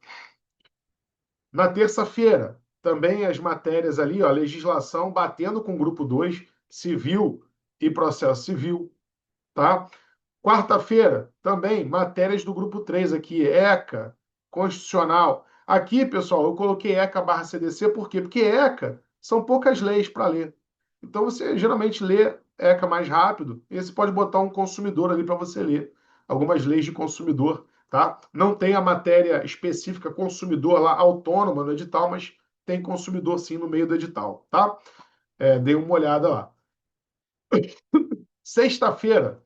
Na terça-feira, também as matérias ali, ó, legislação batendo com o grupo 2, civil e processo civil, tá? Quarta-feira, também matérias do grupo 3 aqui, ECA, constitucional. Aqui, pessoal, eu coloquei ECA barra CDC, por quê? Porque ECA são poucas leis para ler. Então você geralmente lê ECA mais rápido, e você pode botar um consumidor ali para você ler. Algumas leis de consumidor, tá? Não tem a matéria específica consumidor lá autônoma no edital, mas tem consumidor sim no meio do edital, tá? Dei uma olhada lá. Sexta-feira,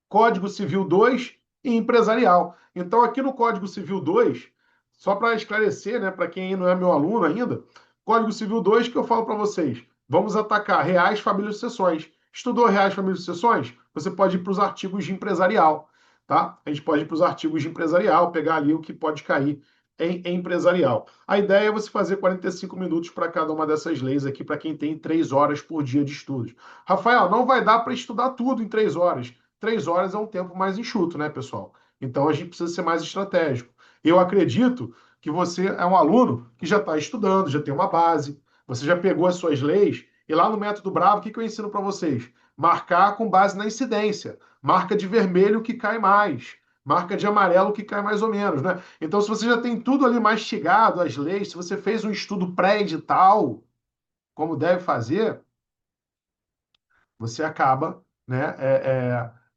Código Civil 2 e empresarial. Então, aqui no Código Civil 2, só para esclarecer, né, para quem não é meu aluno ainda, Código Civil 2 que eu falo para vocês, vamos atacar reais, famílias e sucessões. Estudou reais, famílias e sucessões? Você pode ir para os artigos de empresarial, tá? A gente pode ir para os artigos de empresarial, pegar ali o que pode cair em empresarial. A ideia é você fazer 45 minutos para cada uma dessas leis aqui, para quem tem 3 horas por dia de estudos. Rafael, não vai dar para estudar tudo em 3 horas. 3 horas é um tempo mais enxuto, né, pessoal? Então a gente precisa ser mais estratégico. Eu acredito que você é um aluno que já está estudando, já tem uma base, você já pegou as suas leis, e lá no Método Bravo, o que eu ensino para vocês? Marcar com base na incidência. Marca de vermelho que cai mais. Marca de amarelo que cai mais ou menos, né? Então, se você já tem tudo ali mastigado, as leis, se você fez um estudo pré-edital, como deve fazer, você acaba, né,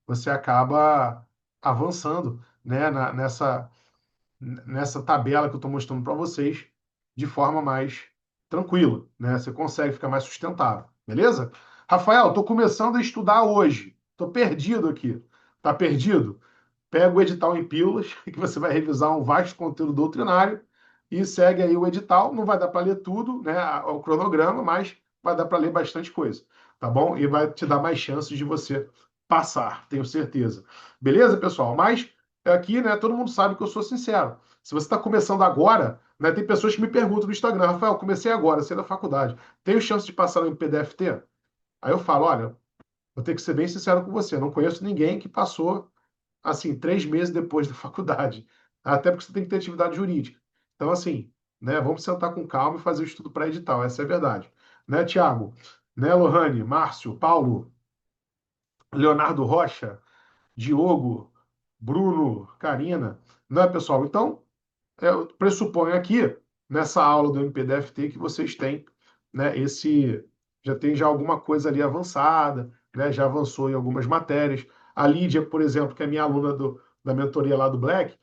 você acaba avançando, né, nessa tabela que eu estou mostrando para vocês de forma mais tranquila, né? Você consegue ficar mais sustentável, beleza? Rafael, estou começando a estudar hoje, estou perdido aqui. Tá perdido? Pega o edital em pílulas, que você vai revisar um vasto conteúdo doutrinário e segue aí o edital. Não vai dar para ler tudo, né, o cronograma, mas vai dar para ler bastante coisa, tá bom? E vai te dar mais chances de você passar, tenho certeza. Beleza, pessoal? Mas aqui, né, todo mundo sabe que eu sou sincero. Se você está começando agora, né, tem pessoas que me perguntam no Instagram, Rafael, comecei agora, saí da faculdade. Tenho chance de passar no MPDFT? Aí eu falo, olha, vou ter que ser bem sincero com você, eu não conheço ninguém que passou assim, 3 meses depois da faculdade. Até porque você tem que ter atividade jurídica. Então, assim, né, vamos sentar com calma e fazer o estudo pré-edital, essa é a verdade. Né, Tiago? Né, Lohane, Márcio, Paulo, Leonardo Rocha, Diogo, Bruno, Karina, né, pessoal? Então, eu pressuponho aqui, nessa aula do MPDFT, que vocês têm, né, já tem já alguma coisa ali avançada, né, já avançou em algumas matérias. A Lídia, por exemplo, que é minha aluna da mentoria lá do Black,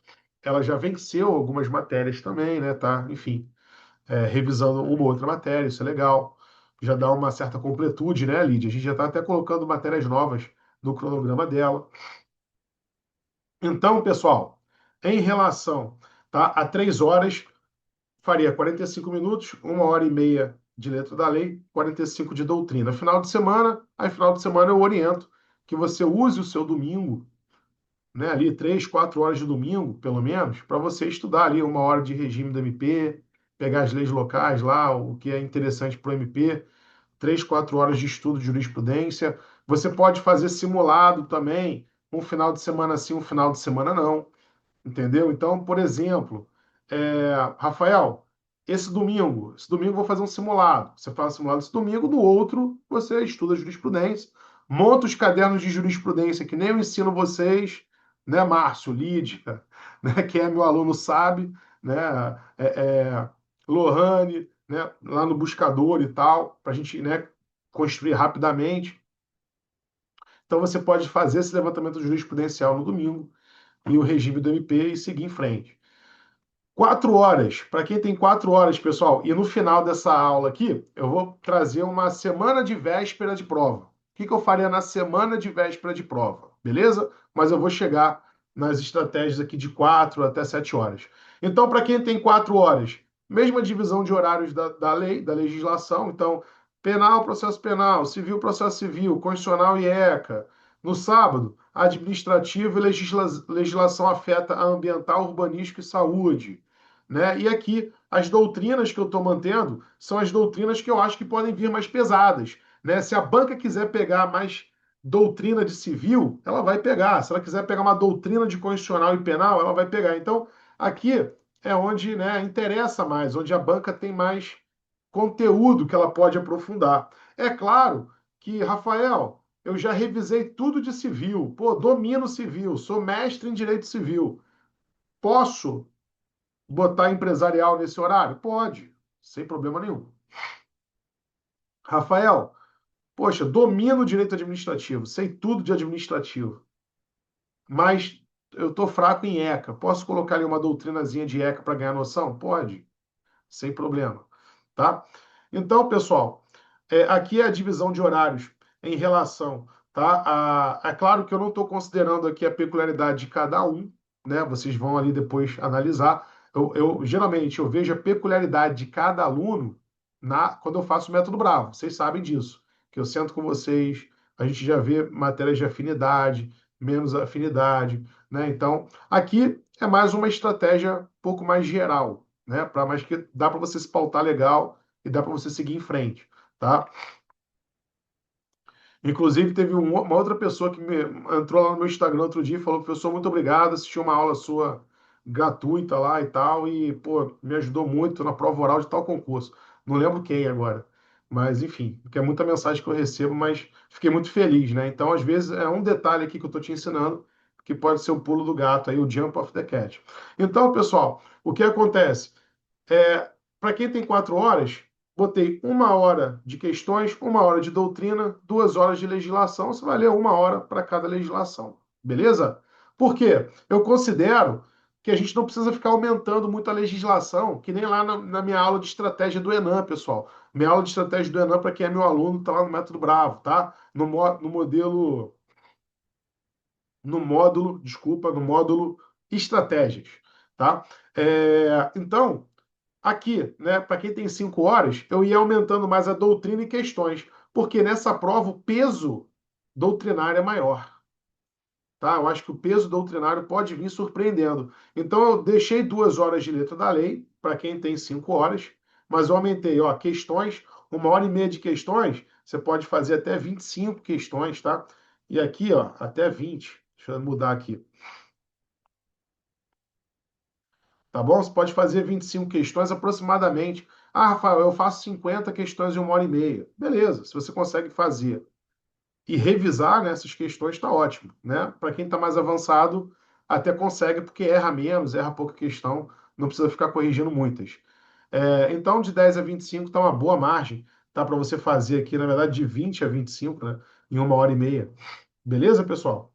ela já venceu algumas matérias também, né, tá? Enfim, revisando uma ou outra matéria, isso é legal. Já dá uma certa completude, né, Lídia? A gente já está até colocando matérias novas no cronograma dela. Então, pessoal, em relação, tá, a 3 horas, faria 45 minutos, 1 hora e meia de letra da lei, 45 de doutrina. Final de semana, aí final de semana eu oriento que você use o seu domingo né, ali 3, 4 horas de domingo, pelo menos, para você estudar ali 1 hora de regime do MP, pegar as leis locais lá, o que é interessante para o MP, 3, 4 horas de estudo de jurisprudência. Você pode fazer simulado também, um final de semana sim, um final de semana não. Entendeu? Então, por exemplo, Rafael, esse domingo eu vou fazer um simulado. Você faz o simulado esse domingo, no outro você estuda jurisprudência, monta os cadernos de jurisprudência, que nem eu ensino vocês, né, Márcio, Lídia, né, quem é meu aluno sabe, né, Lohane, né, lá no buscador e tal, para a gente, né, construir rapidamente. Então, você pode fazer esse levantamento jurisprudencial no domingo e o regime do MP e seguir em frente. 4 horas. Para quem tem 4 horas, pessoal, e no final dessa aula aqui, eu vou trazer uma semana de véspera de prova. O que que eu faria na semana de véspera de prova? Beleza? Mas eu vou chegar nas estratégias aqui de 4 até 7 horas. Então, para quem tem 4 horas, mesma divisão de horários da lei, da legislação. Então, penal, processo penal, civil, processo civil, constitucional e ECA. No sábado, administrativo e legislação afeta a ambiental, urbanística e saúde. Né? E aqui, as doutrinas que eu estou mantendo são as doutrinas que eu acho que podem vir mais pesadas. Né? Se a banca quiser pegar mais doutrina de civil, ela vai pegar. Se ela quiser pegar uma doutrina de constitucional e penal, ela vai pegar. Então, aqui é onde, né, interessa mais, onde a banca tem mais conteúdo que ela pode aprofundar. É claro que, Rafael, eu já revisei tudo de civil. Pô, domino civil, sou mestre em direito civil. Posso botar empresarial nesse horário? Pode, sem problema nenhum. Rafael, poxa, domino o direito administrativo, sei tudo de administrativo, mas eu tô fraco em ECA. Posso colocar ali uma doutrinazinha de ECA para ganhar noção? Pode, sem problema, tá? Então, pessoal, aqui é a divisão de horários em relação, tá? É claro que eu não estou considerando aqui a peculiaridade de cada um, né? Vocês vão ali depois analisar. Geralmente eu vejo a peculiaridade de cada aluno quando eu faço o método Bravo. Vocês sabem disso, que eu sento com vocês, a gente já vê matérias de afinidade, menos afinidade, né? Então, aqui é mais uma estratégia um pouco mais geral, né? Mas que dá para você se pautar legal e dá para você seguir em frente, tá? Inclusive, teve uma outra pessoa que entrou lá no meu Instagram outro dia e falou: professor, muito obrigado, assisti uma aula sua gratuita lá e tal, e, pô, me ajudou muito na prova oral de tal concurso. Não lembro quem agora, mas enfim, porque é muita mensagem que eu recebo, mas fiquei muito feliz, né? Então, às vezes, é um detalhe aqui que eu estou te ensinando que pode ser o pulo do gato aí, o jump of the cat. Então, pessoal, o que acontece? Para quem tem 4 horas, botei 1 hora de questões, 1 hora de doutrina, 2 horas de legislação. Você vai ler 1 hora para cada legislação. Beleza? Por quê? Eu considero que a gente não precisa ficar aumentando muito a legislação, que nem lá na minha aula de estratégia do Enem, pessoal. Minha aula de estratégia do Enem, para quem é meu aluno, está lá no Método Bravo, tá? No modelo, no módulo estratégias, tá? Então, aqui, né, para quem tem 5 horas, eu ia aumentando mais a doutrina e questões, porque nessa prova o peso doutrinário é maior, tá? Eu acho que o peso doutrinário pode vir surpreendendo. Então eu deixei 2 horas de letra da lei para quem tem 5 horas, mas eu aumentei, ó, questões, 1 hora e meia de questões, você pode fazer até 25 questões, tá? E aqui, ó, até 20. Deixa eu mudar aqui. Tá bom? Você pode fazer 25 questões aproximadamente. Ah, Rafael, eu faço 50 questões em 1 hora e meia. Beleza, se você consegue fazer e revisar, né, essas questões, está ótimo. Né? Para quem está mais avançado, até consegue, porque erra menos, erra pouca questão, não precisa ficar corrigindo muitas. Então, de 10 a 25 está uma boa margem. Tá para você fazer aqui, na verdade, de 20 a 25, né, em 1 hora e meia. Beleza, pessoal?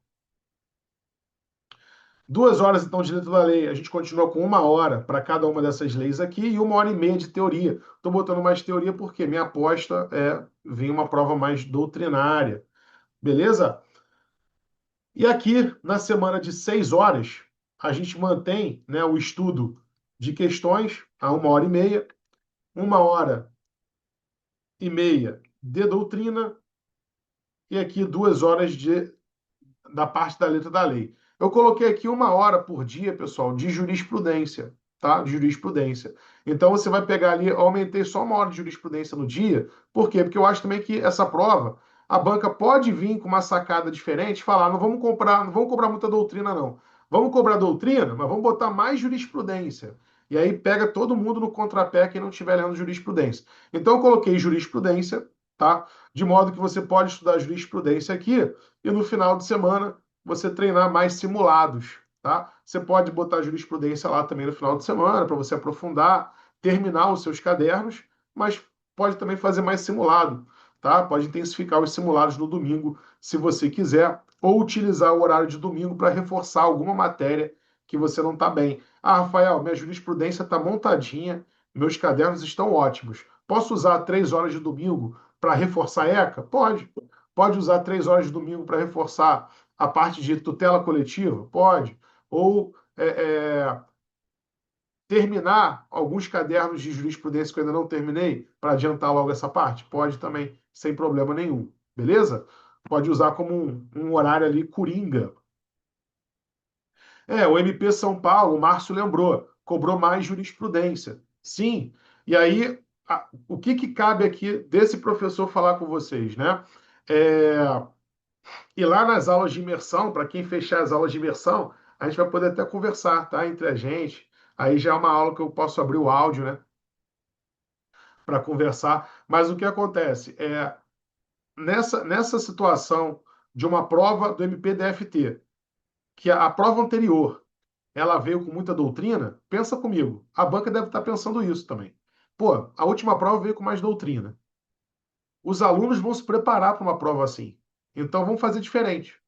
2 horas, então, de letra da lei. A gente continua com 1 hora para cada uma dessas leis aqui e 1 hora e meia de teoria. Estou botando mais teoria porque minha aposta é vir uma prova mais doutrinária. Beleza? E aqui, na semana de 6 horas, a gente mantém, né, o estudo de questões a 1 hora e meia, 1 hora e meia de doutrina e aqui 2 horas da parte da letra da lei. Eu coloquei aqui 1 hora por dia, pessoal, de jurisprudência, tá? De jurisprudência. Então você vai pegar ali, eu aumentei só 1 hora de jurisprudência no dia. Por quê? Porque eu acho também que essa prova, a banca pode vir com uma sacada diferente, falar, não vamos cobrar muita doutrina, não. Vamos cobrar doutrina, mas vamos botar mais jurisprudência. E aí pega todo mundo no contrapé quem não estiver lendo jurisprudência. Então eu coloquei jurisprudência, tá? De modo que você pode estudar jurisprudência aqui e no final de semana você treinar mais simulados, tá? Você pode botar jurisprudência lá também no final de semana para você aprofundar, terminar os seus cadernos, mas pode também fazer mais simulado, tá? Pode intensificar os simulados no domingo, se você quiser, ou utilizar o horário de domingo para reforçar alguma matéria que você não está bem. Ah, Rafael, minha jurisprudência está montadinha, meus cadernos estão ótimos. Posso usar 3 horas de domingo para reforçar a ECA? Pode. Pode usar 3 horas de domingo para reforçar a parte de tutela coletiva? Pode. Ou terminar alguns cadernos de jurisprudência que eu ainda não terminei, para adiantar logo essa parte? Pode também, sem problema nenhum. Beleza? Pode usar como um horário ali coringa. O MP São Paulo, o Márcio lembrou, cobrou mais jurisprudência. Sim. E aí, o que cabe aqui desse professor falar com vocês, né? É, e lá nas aulas de imersão, para quem fechar as aulas de imersão, a gente vai poder até conversar, tá? Entre a gente. Aí já é uma aula que eu posso abrir o áudio, né? Para conversar. Mas o que acontece? Nessa situação de uma prova do MPDFT, que a prova anterior ela veio com muita doutrina, pensa comigo, a banca deve estar pensando isso também. Pô, a última prova veio com mais doutrina. Os alunos vão se preparar para uma prova assim. Então vamos fazer diferente.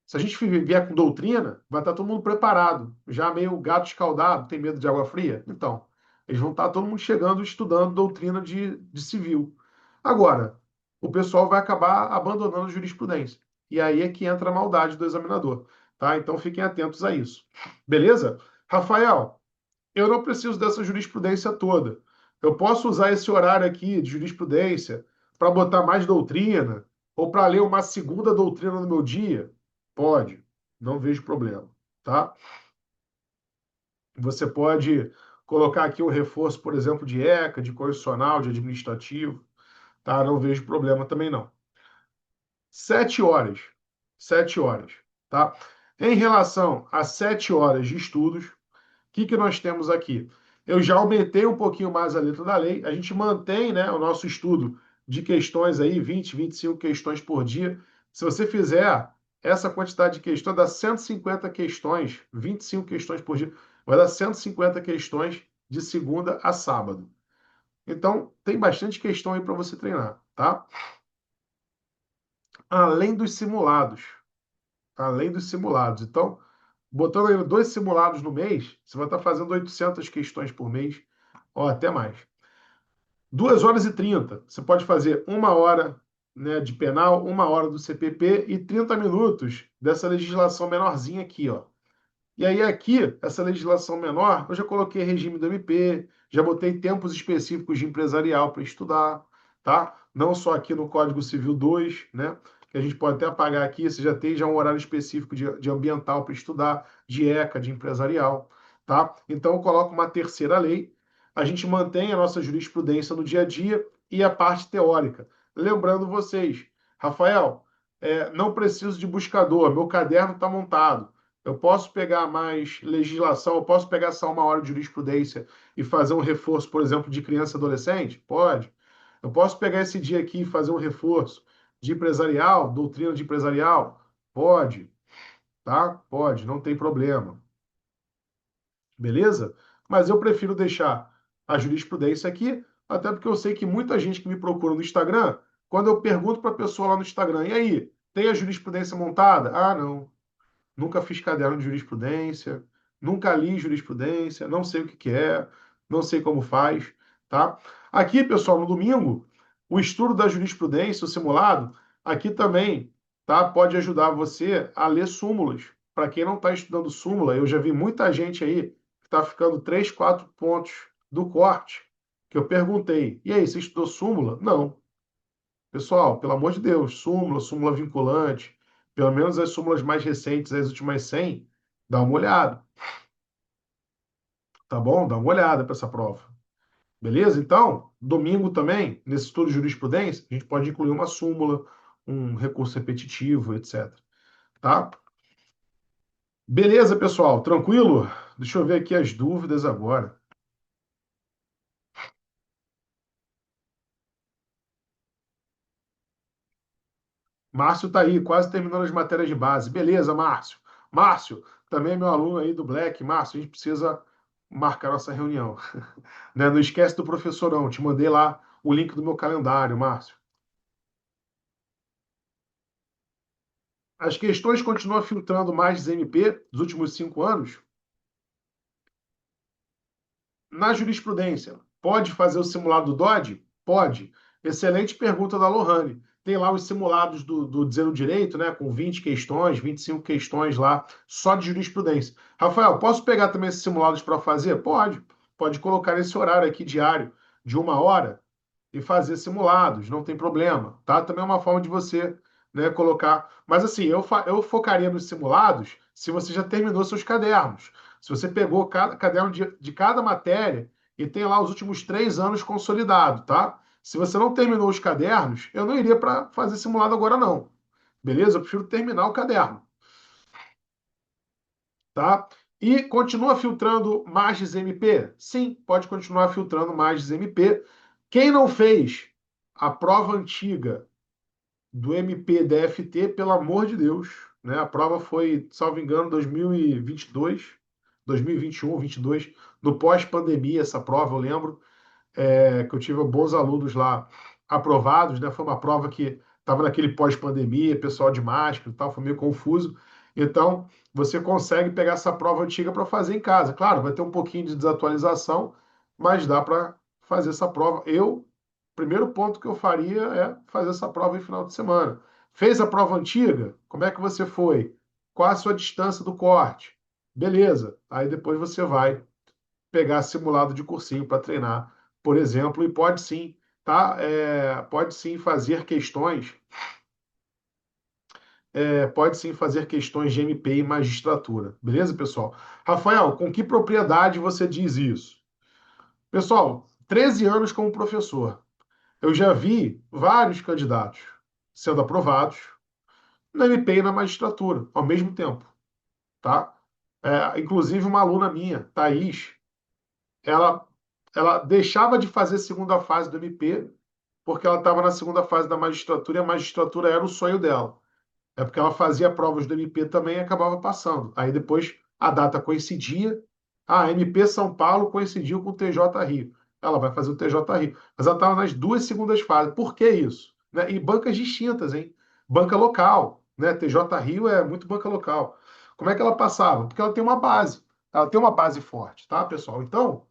Se a gente vier com doutrina, vai estar todo mundo preparado, já meio gato escaldado, tem medo de água fria? Então, eles vão estar todo mundo chegando estudando doutrina de civil. Agora, o pessoal vai acabar abandonando a jurisprudência. E aí é que entra a maldade do examinador, tá? Então fiquem atentos a isso. Beleza? Rafael, eu não preciso dessa jurisprudência toda. Eu posso usar esse horário aqui de jurisprudência para botar mais doutrina ou para ler uma segunda doutrina no meu dia? Pode, não vejo problema, tá? Você pode colocar aqui um reforço, por exemplo, de ECA, de constitucional, de administrativo, tá? Não vejo problema também não. 7 horas, 7 horas, tá? Em relação a 7 horas de estudos, que nós temos aqui? Eu já aumentei um pouquinho mais a letra da lei, a gente mantém, né, o nosso estudo de questões aí, 20, 25 questões por dia. Se você fizer essa quantidade de questões, dá 150 questões, 25 questões por dia, vai dar 150 questões de segunda a sábado. Então, tem bastante questão aí para você treinar, tá? Além dos simulados. Além dos simulados. Então, botando aí 2 simulados no mês, você vai estar fazendo 800 questões por mês, ou até mais. 2 horas e 30. Você pode fazer 1 hora, né, de penal, 1 hora do CPP e 30 minutos dessa legislação menorzinha aqui, ó. E aí aqui, essa legislação menor, eu já coloquei regime do MP, já botei tempos específicos de empresarial para estudar, tá? Não só aqui no Código Civil 2, né? Que a gente pode até apagar aqui, você já tem já um horário específico de ambiental para estudar, de ECA, de empresarial, tá? Então eu coloco uma terceira lei, a gente mantém a nossa jurisprudência no dia a dia e a parte teórica. Lembrando vocês, Rafael, não preciso de buscador, meu caderno está montado. Eu posso pegar mais legislação, eu posso pegar só 1 hora de jurisprudência e fazer um reforço, por exemplo, de criança e adolescente? Pode. Eu posso pegar esse dia aqui e fazer um reforço de empresarial, doutrina de empresarial? Pode, tá? Pode, não tem problema. Beleza? Mas eu prefiro deixar a jurisprudência aqui, até porque eu sei que muita gente que me procura no Instagram, quando eu pergunto para a pessoa lá no Instagram, e aí, tem a jurisprudência montada? Ah, não. Nunca fiz caderno de jurisprudência, nunca li jurisprudência, não sei o que é, não sei como faz, tá? Aqui, pessoal, no domingo, o estudo da jurisprudência, o simulado, aqui também, tá? Pode ajudar você a ler súmulas. Para quem não está estudando súmula, eu já vi muita gente aí que está ficando 3, 4 pontos do corte, que eu perguntei, e aí, você estudou súmula? Não. Pessoal, pelo amor de Deus, súmula, súmula vinculante, pelo menos as súmulas mais recentes, as últimas 100, dá uma olhada, tá bom? Dá uma olhada para essa prova. Beleza? Então, domingo também, nesse estudo de jurisprudência, a gente pode incluir uma súmula, um recurso repetitivo, etc. Tá? Beleza, pessoal? Tranquilo? Deixa eu ver aqui as dúvidas agora. Márcio tá aí, quase terminando as matérias de base. Beleza, Márcio. Márcio, também é meu aluno aí do Black. Márcio, a gente precisa marcar nossa reunião. Né? Não esquece do professorão. Te mandei lá o link do meu calendário, Márcio. As questões continuam filtrando mais MP dos últimos 5 anos. Na jurisprudência, pode fazer o simulado do Dodge? Pode. Excelente pergunta da Lohane. Tem lá os simulados do Dizendo Direito, né? Com 20 questões, 25 questões lá, só de jurisprudência. Rafael, posso pegar também esses simulados para fazer? Pode. Pode colocar esse horário aqui diário, de 1 hora, e fazer simulados, não tem problema, tá? Também é uma forma de você, né, colocar. Mas assim, eu focaria nos simulados se você já terminou seus cadernos. Se você pegou cada caderno de cada matéria e tem lá os últimos 3 anos consolidado, tá? Se você não terminou os cadernos, eu não iria para fazer simulado agora, não. Beleza? Eu prefiro terminar o caderno, tá? E continua filtrando margens MP? Sim, pode continuar filtrando margens MP. Quem não fez a prova antiga do MPDFT, pelo amor de Deus, né? A prova foi, salvo engano, 2022, 2021, 22, no pós-pandemia, essa prova, eu lembro que eu tive bons alunos lá aprovados, né? Foi uma prova que estava naquele pós-pandemia, pessoal de máscara e tal, foi meio confuso. Então, você consegue pegar essa prova antiga para fazer em casa. Claro, vai ter um pouquinho de desatualização, mas dá para fazer essa prova. Primeiro ponto que eu faria é fazer essa prova em final de semana. Fez a prova antiga? Como é que você foi? Qual a sua distância do corte? Beleza. Aí depois você vai pegar simulado de cursinho para treinar, por exemplo, e pode sim, tá? Pode sim fazer questões, pode sim fazer questões de MP e magistratura, beleza, pessoal? Rafael, com que propriedade você diz isso? Pessoal, 13 anos como professor, eu já vi vários candidatos sendo aprovados na MP e na magistratura ao mesmo tempo, tá? Inclusive uma aluna minha, Thaís, ela, ela deixava de fazer segunda fase do MP porque ela estava na segunda fase da magistratura e a magistratura era o sonho dela. É porque ela fazia provas do MP também e acabava passando. Aí depois a data coincidia. A MP São Paulo coincidiu com o TJ Rio. Ela vai fazer o TJ Rio. Mas ela estava nas duas segundas fases. Por que isso? Né? E bancas distintas, hein? Banca local. Né? TJ Rio é muito banca local. Como é que ela passava? Porque ela tem uma base. Ela tem uma base forte, tá, pessoal? Então,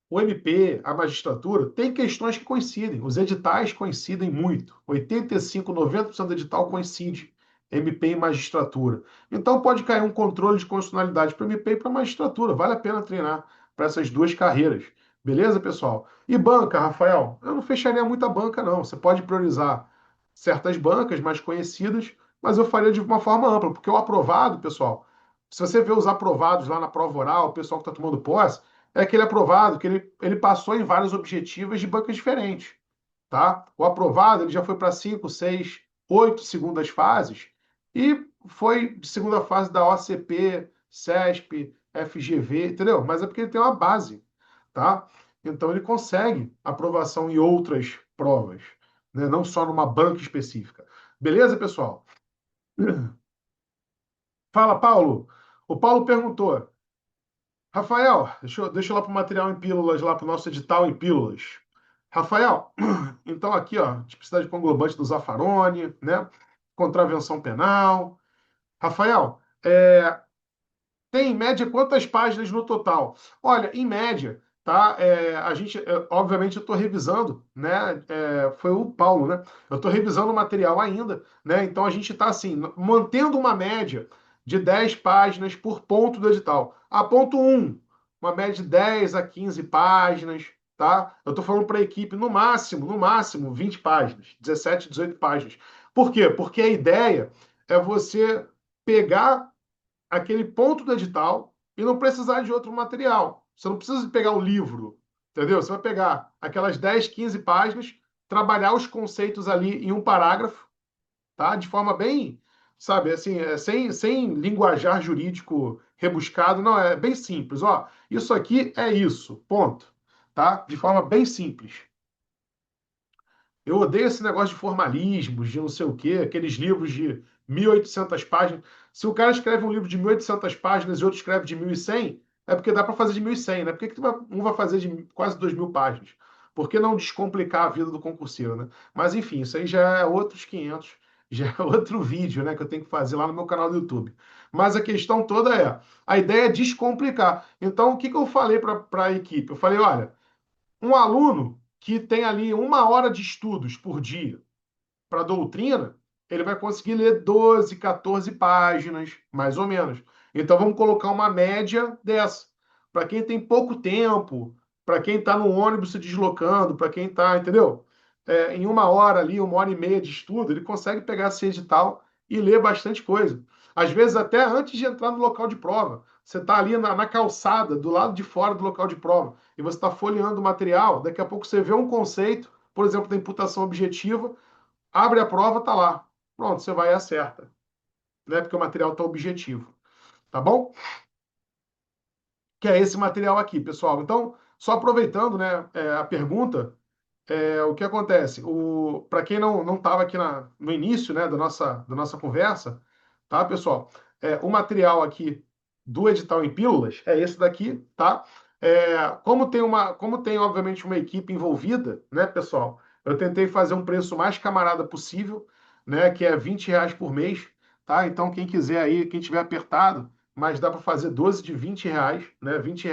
o MP, a magistratura, tem questões que coincidem. Os editais coincidem muito. 85, 90% do edital coincide. MP e magistratura. Então pode cair um controle de constitucionalidade para MP e para magistratura. Vale a pena treinar para essas duas carreiras. Beleza, pessoal? E banca, Rafael? Eu não fecharia muita banca, não. Você pode priorizar certas bancas mais conhecidas, mas eu faria de uma forma ampla, porque o aprovado, pessoal, se você vê os aprovados lá na prova oral, o pessoal que está tomando posse, é aquele aprovado que ele passou em vários objetivos de bancas diferentes, tá? O aprovado ele já foi para 5, 6, 8 segundas fases e foi de segunda fase da OCP, CESP, FGV, entendeu? Mas é porque ele tem uma base, tá? Então ele consegue aprovação em outras provas, né? Não só numa banca específica. Beleza, pessoal? Fala, Paulo. O Paulo perguntou. Rafael, deixa eu lá para o material em pílulas, lá para o nosso edital em pílulas. Rafael, então aqui, ó, tipicidade conglobante do Zaffaroni, né? Contravenção penal. Rafael, tem em média quantas páginas no total? Olha, em média, tá? Obviamente, eu estou revisando, né? Foi o Paulo, né? Eu estou revisando o material ainda, né? Então a gente está assim, mantendo uma média de 10 páginas por ponto do edital. A ponto um, uma média de 10 a 15 páginas, tá? Eu estou falando para a equipe no máximo 20 páginas, 17, 18 páginas. Por quê? Porque a ideia é você pegar aquele ponto do edital e não precisar de outro material. Você não precisa pegar o livro, entendeu? Você vai pegar aquelas 10, 15 páginas, trabalhar os conceitos ali em um parágrafo, tá? De forma bem, sabe, assim, sem linguajar jurídico rebuscado, não, é bem simples. Ó, isso aqui é isso, ponto, tá? De forma bem simples. Eu odeio esse negócio de formalismos, de não sei o quê, aqueles livros de 1.800 páginas. Se o cara escreve um livro de 1.800 páginas e outro escreve de 1.100, é porque dá para fazer de 1.100, né? Por que que um vai fazer de quase 2.000 páginas? Por que não descomplicar a vida do concurseiro, né? Mas enfim, isso aí já é outros 500, já é outro vídeo, né, que eu tenho que fazer lá no meu canal do YouTube. Mas a questão toda é, a ideia é descomplicar. Então, o que que eu falei para a equipe? Eu falei, olha, um aluno que tem ali 1 hora de estudos por dia para doutrina, ele vai conseguir ler 12, 14 páginas, mais ou menos. Então vamos colocar uma média dessa. Para quem tem pouco tempo, para quem está no ônibus se deslocando, para quem está, entendeu? Em 1 hora ali, 1 hora e meia de estudo, ele consegue pegar esse edital e ler bastante coisa. Às vezes até antes de entrar no local de prova. Você está ali na calçada, do lado de fora do local de prova, e você está folheando o material, daqui a pouco você vê um conceito, por exemplo, da imputação objetiva, abre a prova, tá lá. Pronto, você vai e acerta, né? Porque o material está objetivo, tá bom? Que é esse material aqui, pessoal. Então, só aproveitando, né, a pergunta, o que acontece? Para quem não estava aqui no início, né, da nossa conversa, tá, pessoal? O material aqui do edital em pílulas é esse daqui, tá? Como tem, obviamente, uma equipe envolvida, né, pessoal? Eu tentei fazer um preço mais camarada possível, né, que é R$ 20 por mês, tá? Então, quem quiser aí, quem tiver apertado, mas dá para fazer 12 de R$ 20, né? R$ 20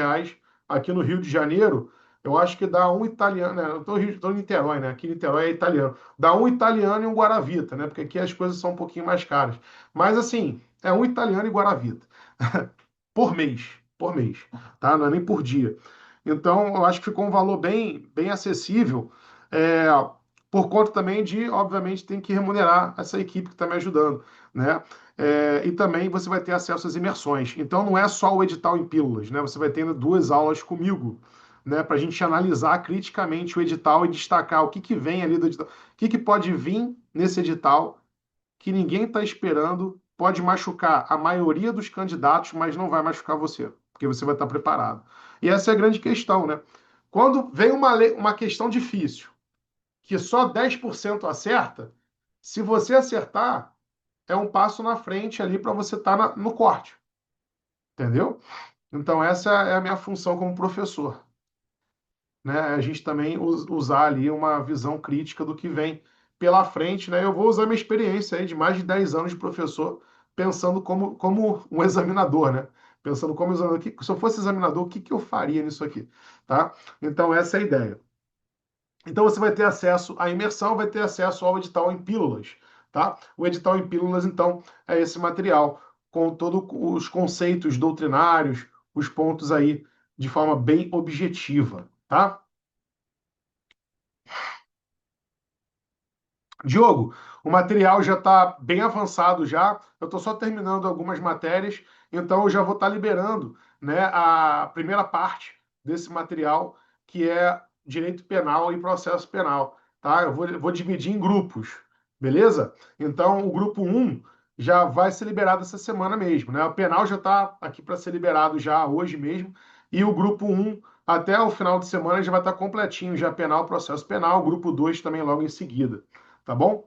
aqui no Rio de Janeiro. Eu acho que dá um italiano, né? Eu tô em Niterói, né? Aqui em Niterói é italiano. Dá um italiano e um Guaravita, né? Porque aqui as coisas são um pouquinho mais caras. Mas assim, é um italiano e Guaravita. Por mês, tá? Não é nem por dia. Então, eu acho que ficou um valor bem, bem acessível, é, por conta também de, obviamente, tem que remunerar essa equipe que está me ajudando, né? E também você vai ter acesso às imersões. Então, não é só o edital em pílulas, né? Você vai ter 2 aulas comigo, né? Para a gente analisar criticamente o edital e destacar o que que vem ali do edital, o que que pode vir nesse edital que ninguém está esperando, pode machucar a maioria dos candidatos, mas não vai machucar você, porque você vai estar preparado. E essa é a grande questão, né? Quando vem uma questão difícil, que só 10% acerta, se você acertar, é um passo na frente ali para você estar no corte, entendeu? Então, essa é a minha função como professor, né? A gente também usar ali uma visão crítica do que vem pela frente, né? Eu vou usar minha experiência aí de mais de 10 anos de professor, pensando como um examinador, né? Pensando como examinador, se eu fosse examinador, o que que eu faria nisso aqui, tá? Então, essa é a ideia. Então, você vai ter acesso à imersão, vai ter acesso ao edital em pílulas, tá? O edital em pílulas, então, é esse material com todos os conceitos doutrinários, os pontos aí de forma bem objetiva, tá? Diogo, o material já está bem avançado já. Eu estou só terminando algumas matérias, então eu já vou estar liberando, né, a primeira parte desse material, que é direito penal e processo penal, tá? Eu vou dividir em grupos, beleza? Então, o grupo um já vai ser liberado essa semana mesmo, né? O penal já está aqui para ser liberado já hoje mesmo, e o grupo um até o final de semana já vai estar completinho, já penal, processo penal, o grupo 2 também logo em seguida. Tá bom?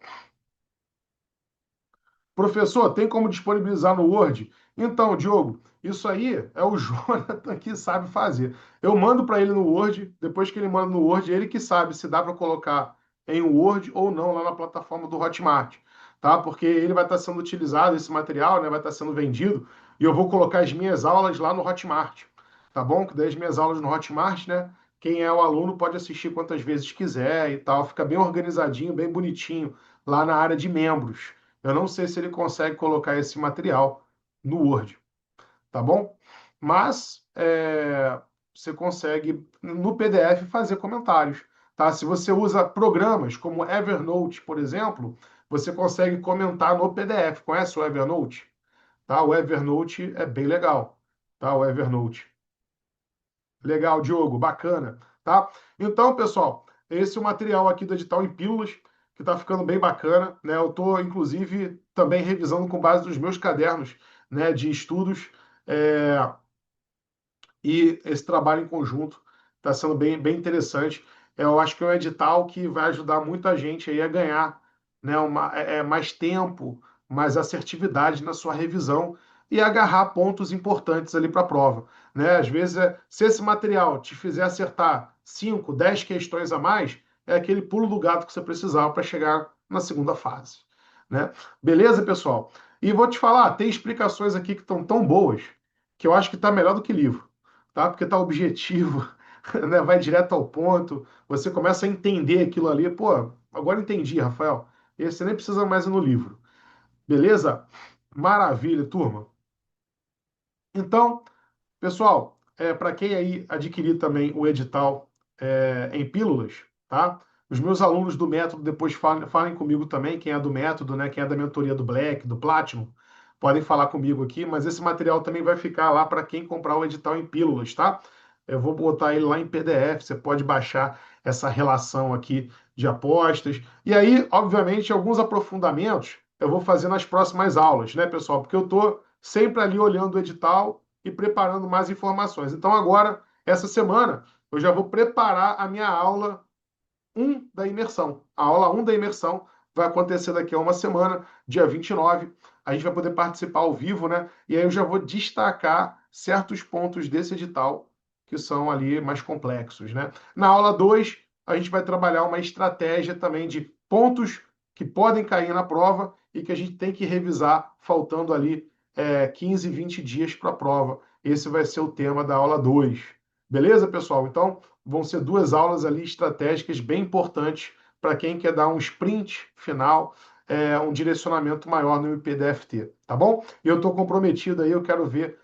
Professor, tem como disponibilizar no Word? Então, Diogo, isso aí é o Jonathan que sabe fazer. Eu mando para ele no Word, depois que ele manda no Word, ele que sabe se dá para colocar em Word ou não lá na plataforma do Hotmart, tá? Porque ele vai estar sendo utilizado, esse material, né, vai estar sendo vendido, e eu vou colocar as minhas aulas lá no Hotmart, tá bom? Que daí as minhas aulas no Hotmart, né? Quem é o aluno pode assistir quantas vezes quiser e tal, fica bem organizadinho, bem bonitinho lá na área de membros. Eu não sei se ele consegue colocar esse material no Word, tá bom? Mas você consegue no PDF fazer comentários, tá? Se você usa programas como Evernote, por exemplo, você consegue comentar no PDF. Conhece o Evernote? Tá? O Evernote é bem legal, tá? O Evernote. Legal, Diogo, bacana, tá? Então, pessoal, esse é o material aqui do edital em pílulas, que está ficando bem bacana, né? Eu estou, inclusive, também revisando com base nos meus cadernos, né, de estudos, é, e esse trabalho em conjunto está sendo bem interessante. Eu acho que é um edital que vai ajudar muita gente aí a ganhar, né, mais tempo, mais assertividade na sua revisão e agarrar pontos importantes ali para a prova. Né? Às vezes, se esse material te fizer acertar 5, 10 questões a mais, é aquele pulo do gato que você precisava para chegar na segunda fase. Né? Beleza, pessoal? E vou te falar, tem explicações aqui que estão tão boas que eu acho que está melhor do que livro, tá? Porque tá objetivo, né? Vai direto ao ponto. Você começa a entender aquilo ali. Pô, agora entendi, Rafael. Esse você nem precisa mais ir no livro. Beleza? Maravilha, turma. Então, pessoal, para quem aí adquirir também o edital em pílulas, tá? Os meus alunos do método depois falem comigo também, quem é do método, né? Quem é da mentoria do Black, do Platinum, podem falar comigo aqui, mas esse material também vai ficar lá para quem comprar o edital em pílulas, tá? Eu vou botar ele lá em PDF, você pode baixar essa relação aqui de apostas. E aí, obviamente, alguns aprofundamentos eu vou fazer nas próximas aulas, né, pessoal? Porque eu estou sempre ali olhando o edital e preparando mais informações. Então, agora, essa semana, eu já vou preparar a minha aula um da imersão. A aula um da imersão vai acontecer daqui a uma semana, dia 29. A gente vai poder participar ao vivo, né? E aí eu já vou destacar certos pontos desse edital que são ali mais complexos, né? Na aula 2, a gente vai trabalhar uma estratégia também de pontos que podem cair na prova e que a gente tem que revisar faltando ali 15, 20 dias para a prova. Esse vai ser o tema da aula 2. Beleza, pessoal? Então, vão ser duas aulas ali estratégicas bem importantes para quem quer dar um sprint final, um direcionamento maior no IPDFT, tá bom? E eu estou comprometido aí, eu quero ver,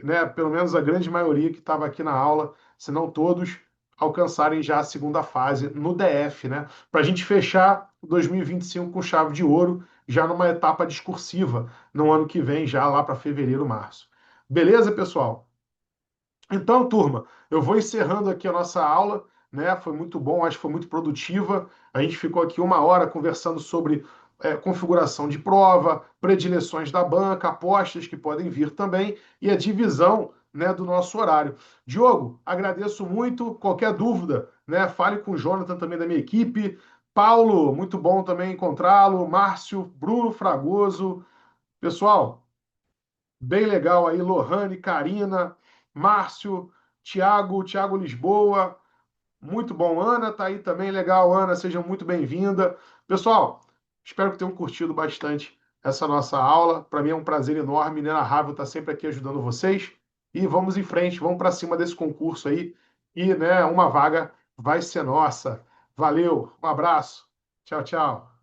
né, pelo menos a grande maioria que estava aqui na aula, se não todos, alcançarem já a segunda fase no DF, né? Para a gente fechar 2025 com chave de ouro, já numa etapa discursiva, no ano que vem, já lá para fevereiro, março. Beleza, pessoal? Então, turma, eu vou encerrando aqui a nossa aula, né? Foi muito bom, acho que foi muito produtiva. A gente ficou aqui uma hora conversando sobre configuração de prova, predileções da banca, apostas que podem vir também e a divisão, né, do nosso horário. Diogo, agradeço muito. Qualquer dúvida, né, fale com o Jonathan também da minha equipe. Paulo, muito bom também encontrá-lo. Márcio, Bruno Fragoso. Pessoal, bem legal aí, Lohane, Karina, Márcio, Thiago Lisboa, muito bom. Ana tá aí também, legal, Ana, seja muito bem-vinda. Pessoal, espero que tenham curtido bastante essa nossa aula. Para mim é um prazer enorme, inenarrável estar sempre aqui ajudando vocês. E vamos em frente, vamos para cima desse concurso aí. E, né, uma vaga vai ser nossa. Valeu, um abraço. Tchau, tchau.